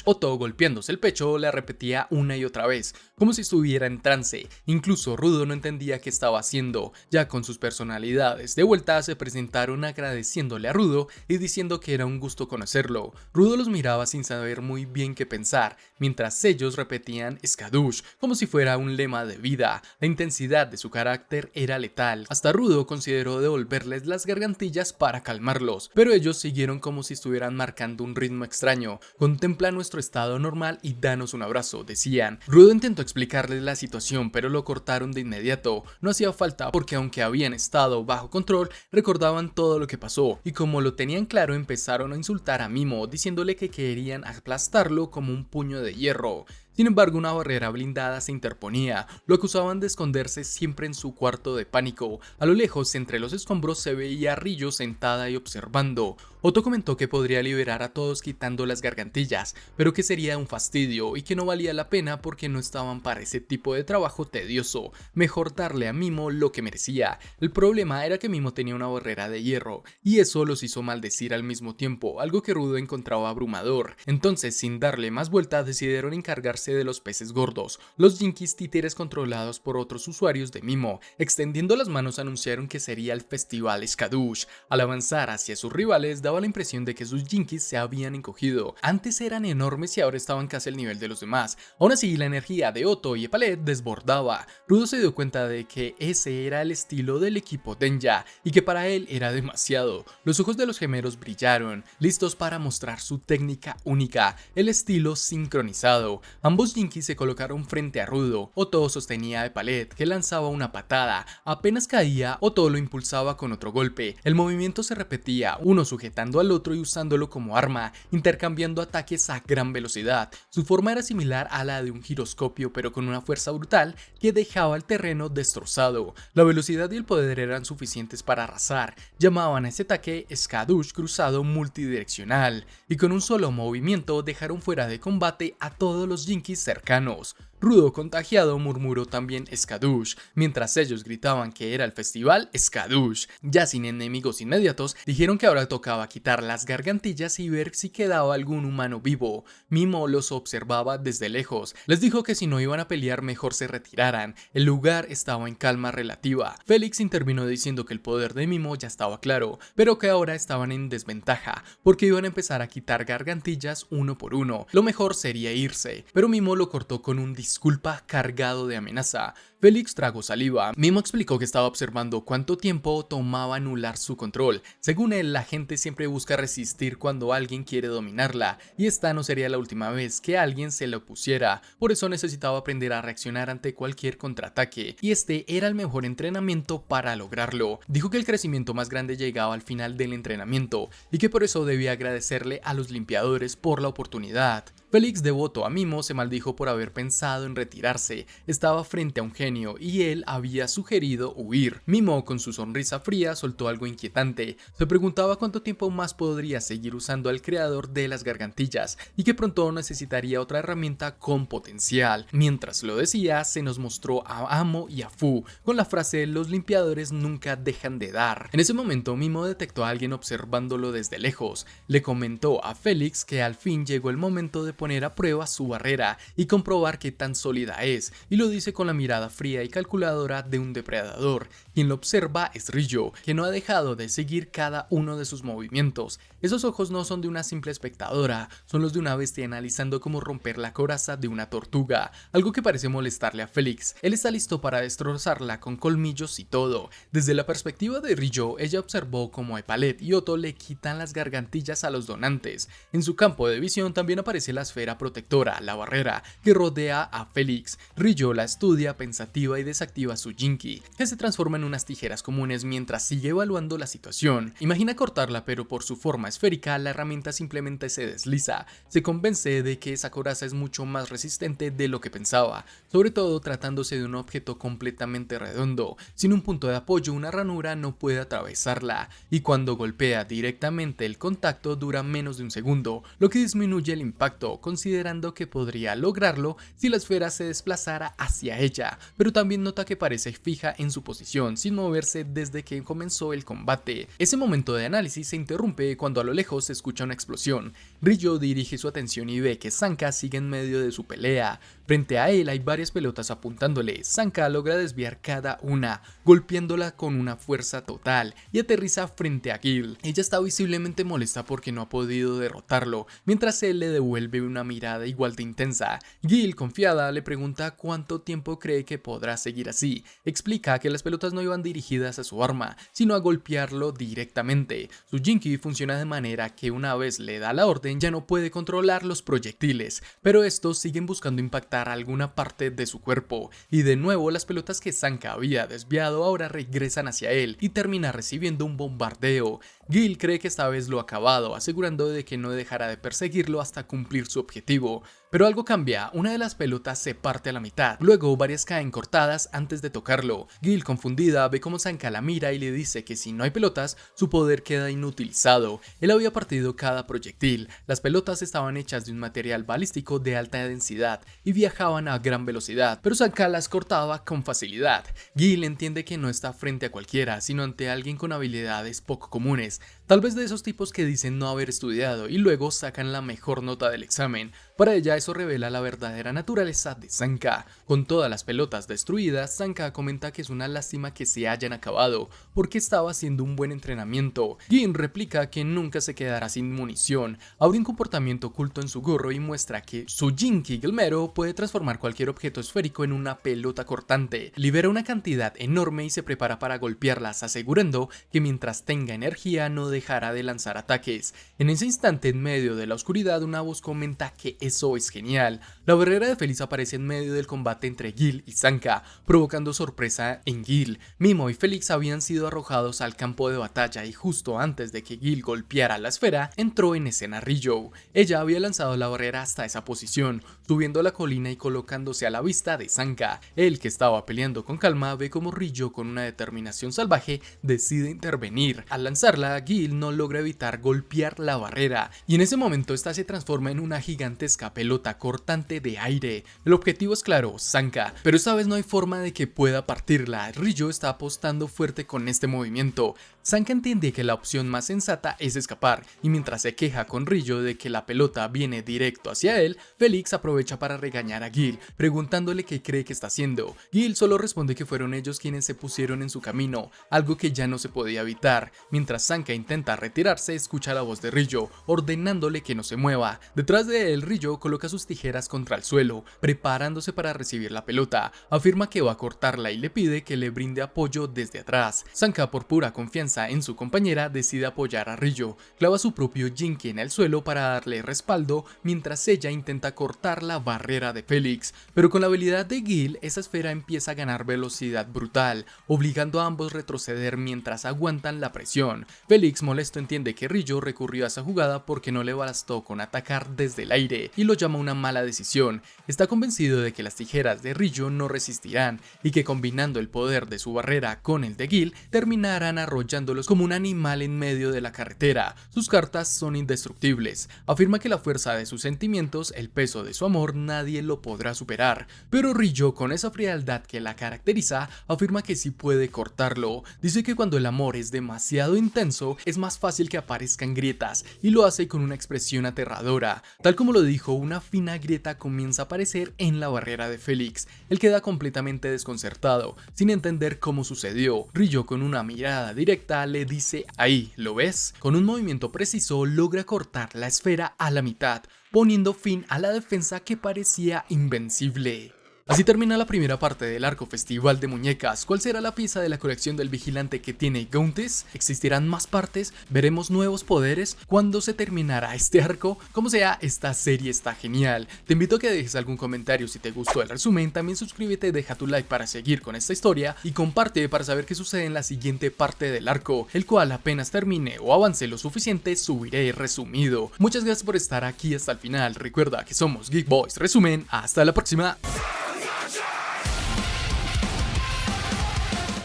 Otto, golpeándose el pecho, la repetía una y otra vez, como si estuviera en trance. Incluso Rudo no entendía qué estaba haciendo. Ya con sus personalidades de vuelta, se presentaron agradeciéndole a Rudo y diciendo que era un gusto conocerlo. Rudo los miraba sin saber muy bien qué pensar, mientras ellos repetían Skadush como si fuera un lema de vida. La intensidad de su carácter era letal. Hasta Rudo consideró devolverles las gargantillas para calmarlos, pero ellos siguieron como si estuvieran marcando un ritmo extraño. Contempla nuestro estado normal y danos un abrazo, decían. Rudo intentó explicarles la situación, pero lo cortaron de inmediato. No hacía falta, porque aunque habían estado bajo control, recordaban todo lo que pasó, y como lo tenían claro, empezaron a insultar a Mimo, diciéndole que querían aplastarlo como un puño de hierro. Sin embargo, una barrera blindada se interponía. Lo acusaban de esconderse siempre en su cuarto de pánico. A lo lejos, entre los escombros, se veía a Rillo sentada y observando. Otto comentó que podría liberar a todos quitando las gargantillas, pero que sería un fastidio y que no valía la pena porque no estaban para ese tipo de trabajo tedioso. Mejor darle a Mimo lo que merecía. El problema era que Mimo tenía una barrera de hierro, y eso los hizo maldecir al mismo tiempo, algo que Rudo encontraba abrumador. Entonces, sin darle más vuelta, decidieron encargarse de los peces gordos, los Jinkies títeres controlados por otros usuarios de Mimo. Extendiendo las manos, anunciaron que sería el festival Skadush. Al avanzar hacia sus rivales, daba la impresión de que sus Jinkies se habían encogido. Antes eran enormes y ahora estaban casi al nivel de los demás. Aún así, la energía de Otto y Epalet desbordaba. Rudo se dio cuenta de que ese era el estilo del equipo Denya y que para él era demasiado. Los ojos de los gemelos brillaron, listos para mostrar su técnica única, el estilo sincronizado. Ambos Jinkies se colocaron frente a Rudo. Otto sostenía a Epalet, que lanzaba una patada. Apenas caía, Otto lo impulsaba con otro golpe. El movimiento se repetía, uno sujetando al otro y usándolo como arma, intercambiando ataques a gran velocidad. Su forma era similar a la de un giroscopio, pero con una fuerza brutal que dejaba el terreno destrozado. La velocidad y el poder eran suficientes para arrasar. Llamaban a ese ataque Skadush cruzado multidireccional, y con un solo movimiento dejaron fuera de combate a todos los Jinkies cercanos. Rudo, contagiado, murmuró también Skadush, mientras ellos gritaban que era el festival Skadush. Ya sin enemigos inmediatos, dijeron que ahora tocaba quitar las gargantillas y ver si quedaba algún humano vivo. Mimo los observaba desde lejos. Les dijo que si no iban a pelear, mejor se retiraran. El lugar estaba en calma relativa. Félix intervino diciendo que el poder de Mimo ya estaba claro, pero que ahora estaban en desventaja, porque iban a empezar a quitar gargantillas uno por uno. Lo mejor sería irse, pero Mimo lo cortó con un disculpa cargado de amenaza. Félix tragó saliva. Mimo explicó que estaba observando cuánto tiempo tomaba anular su control. Según él, la gente siempre busca resistir cuando alguien quiere dominarla, y esta no sería la última vez que alguien se le opusiera. Por eso necesitaba aprender a reaccionar ante cualquier contraataque, y este era el mejor entrenamiento para lograrlo. Dijo que el crecimiento más grande llegaba al final del entrenamiento, y que por eso debía agradecerle a los limpiadores por la oportunidad. Félix, devoto a Mimo, se maldijo por haber pensado en retirarse. Estaba frente a un genio y él había sugerido huir. Mimo, con su sonrisa fría, soltó algo inquietante. Se preguntaba cuánto tiempo más podría seguir usando al creador de las gargantillas y que pronto necesitaría otra herramienta con potencial. Mientras lo decía, se nos mostró a Amo y a Fu con la frase: los limpiadores nunca dejan de dar. En ese momento, Mimo detectó a alguien observándolo desde lejos. Le comentó a Félix que al fin llegó el momento de poner a prueba su barrera y comprobar qué tan sólida es, y lo dice con la mirada fría y calculadora de un depredador. Quien lo observa es Ryo, que no ha dejado de seguir cada uno de sus movimientos. Esos ojos no son de una simple espectadora, son los de una bestia analizando cómo romper la coraza de una tortuga, algo que parece molestarle a Felix. Él está listo para destrozarla con colmillos y todo. Desde la perspectiva de Ryo, ella observó cómo Epalet y Otto le quitan las gargantillas a los donantes. En su campo de visión también aparece la esfera protectora, la barrera, que rodea a Felix. Ryo la estudia pensativa y desactiva su Jinki, que se transforma en unas tijeras comunes mientras sigue evaluando la situación. Imagina cortarla, pero por su forma esférica la herramienta simplemente se desliza. Se convence de que esa coraza es mucho más resistente de lo que pensaba, sobre todo tratándose de un objeto completamente redondo. Sin un punto de apoyo, una ranura no puede atravesarla, y cuando golpea directamente el contacto dura menos de un segundo, lo que disminuye el impacto, considerando que podría lograrlo si la esfera se desplazara hacia ella, pero también nota que parece fija en su posición, sin moverse desde que comenzó el combate. Ese momento de análisis se interrumpe cuando a lo lejos se escucha una explosión. Ryo dirige su atención y ve que Sanka sigue en medio de su pelea. Frente a él hay varias pelotas apuntándole. Sanka logra desviar cada una, golpeándola con una fuerza total, y aterriza frente a Gil. Ella está visiblemente molesta porque no ha podido derrotarlo, mientras él le devuelve una mirada igual de intensa. Gil, confiada, le pregunta cuánto tiempo cree que podrá seguir así. Explica que las pelotas no iban dirigidas a su arma, sino a golpearlo directamente. Su Jinki funciona de manera que una vez le da la orden ya no puede controlar los proyectiles, pero estos siguen buscando impactar alguna parte de su cuerpo, y de nuevo las pelotas que Sanka había desviado ahora regresan hacia él y termina recibiendo un bombardeo. Gil cree que esta vez lo ha acabado, asegurando de que no dejará de perseguirlo hasta cumplir su objetivo. Pero algo cambia, una de las pelotas se parte a la mitad, luego varias caen cortadas antes de tocarlo. Gil, confundida, ve cómo Sanka la mira y le dice que si no hay pelotas, su poder queda inutilizado. Él había partido cada proyectil. Las pelotas estaban hechas de un material balístico de alta densidad y viajaban a gran velocidad, pero Sanka las cortaba con facilidad. Gil entiende que no está frente a cualquiera, sino ante alguien con habilidades poco comunes, tal vez de esos tipos que dicen no haber estudiado y luego sacan la mejor nota del examen. Para ella eso revela la verdadera naturaleza de Sanka. Con todas las pelotas destruidas, Sanka comenta que es una lástima que se hayan acabado, porque estaba haciendo un buen entrenamiento. Gin replica que nunca se quedará sin munición, abre un comportamiento oculto en su gorro y muestra que su Jinki Gilmero puede transformar cualquier objeto esférico en una pelota cortante. Libera una cantidad enorme y se prepara para golpearlas, asegurando que mientras tenga energía no dejará de lanzar ataques. En ese instante, en medio de la oscuridad, una voz comenta que eso es genial. La barrera de Felix aparece en medio del combate entre Gil y Sanka, provocando sorpresa en Gil. Mimo y Felix habían sido arrojados al campo de batalla y justo antes de que Gil golpeara la esfera, entró en escena Ryo. Ella había lanzado la barrera hasta esa posición, subiendo la colina y colocándose a la vista de Sanka. Él, que estaba peleando con calma, ve como Ryo, con una determinación salvaje, decide intervenir. Al lanzarla, Gil no logra evitar golpear la barrera, y en ese momento esta se transforma en una gigantesca pelota cortante de aire. El objetivo es claro, Sanka, pero esta vez no hay forma de que pueda partirla. Ryo está apostando fuerte con este movimiento. Sanka entiende que la opción más sensata es escapar, y mientras se queja con Ryo de que la pelota viene directo hacia él, Felix aprovecha para regañar a Gil, preguntándole qué cree que está haciendo. Gil solo responde que fueron ellos quienes se pusieron en su camino, algo que ya no se podía evitar. Mientras Sanka intenta retirarse, escucha la voz de Ryo, ordenándole que no se mueva. Detrás de él, Ryo coloca sus tijeras contra el suelo, preparándose para recibir la pelota. Afirma que va a cortarla y le pide que le brinde apoyo desde atrás. Sanka, por pura confianza en su compañera, decide apoyar a Ryo. Clava su propio Jinki en el suelo para darle respaldo, mientras ella intenta cortar la barrera de Felix. Pero con la habilidad de Gil, esa esfera empieza a ganar velocidad brutal, obligando a ambos a retroceder mientras aguantan la presión. Felix, molesto, entiende que Ryo recurrió a esa jugada porque no le bastó con atacar desde el aire y lo llama una mala decisión. Está convencido de que las tijeras de Ryo no resistirán y que combinando el poder de su barrera con el de Gil terminarán arrollándolos como un animal en medio de la carretera. Sus cartas son indestructibles. Afirma que la fuerza de sus sentimientos, el peso de su amor, nadie lo podrá superar. Pero Ryo, con esa frialdad que la caracteriza, afirma que sí puede cortarlo. Dice que cuando el amor es demasiado intenso, es más fácil que aparezcan grietas, y lo hace con una expresión aterradora. Tal como lo dijo espejo, una fina grieta comienza a aparecer en la barrera de Félix. Él queda completamente desconcertado, sin entender cómo sucedió. Rillo, con una mirada directa, le dice: ahí, ¿lo ves? Con un movimiento preciso logra cortar la esfera a la mitad, poniendo fin a la defensa que parecía invencible. Así termina la primera parte del arco Festival de Muñecas. ¿Cuál será la pieza de la colección del vigilante que tiene Gauntless? ¿Existirán más partes? ¿Veremos nuevos poderes? ¿Cuándo se terminará este arco? Como sea, esta serie está genial. Te invito a que dejes algún comentario si te gustó el resumen, también suscríbete, deja tu like para seguir con esta historia y comparte para saber qué sucede en la siguiente parte del arco, el cual apenas termine o avance lo suficiente subiré resumido. Muchas gracias por estar aquí hasta el final, recuerda que somos Geek Boys Resumen, hasta la próxima.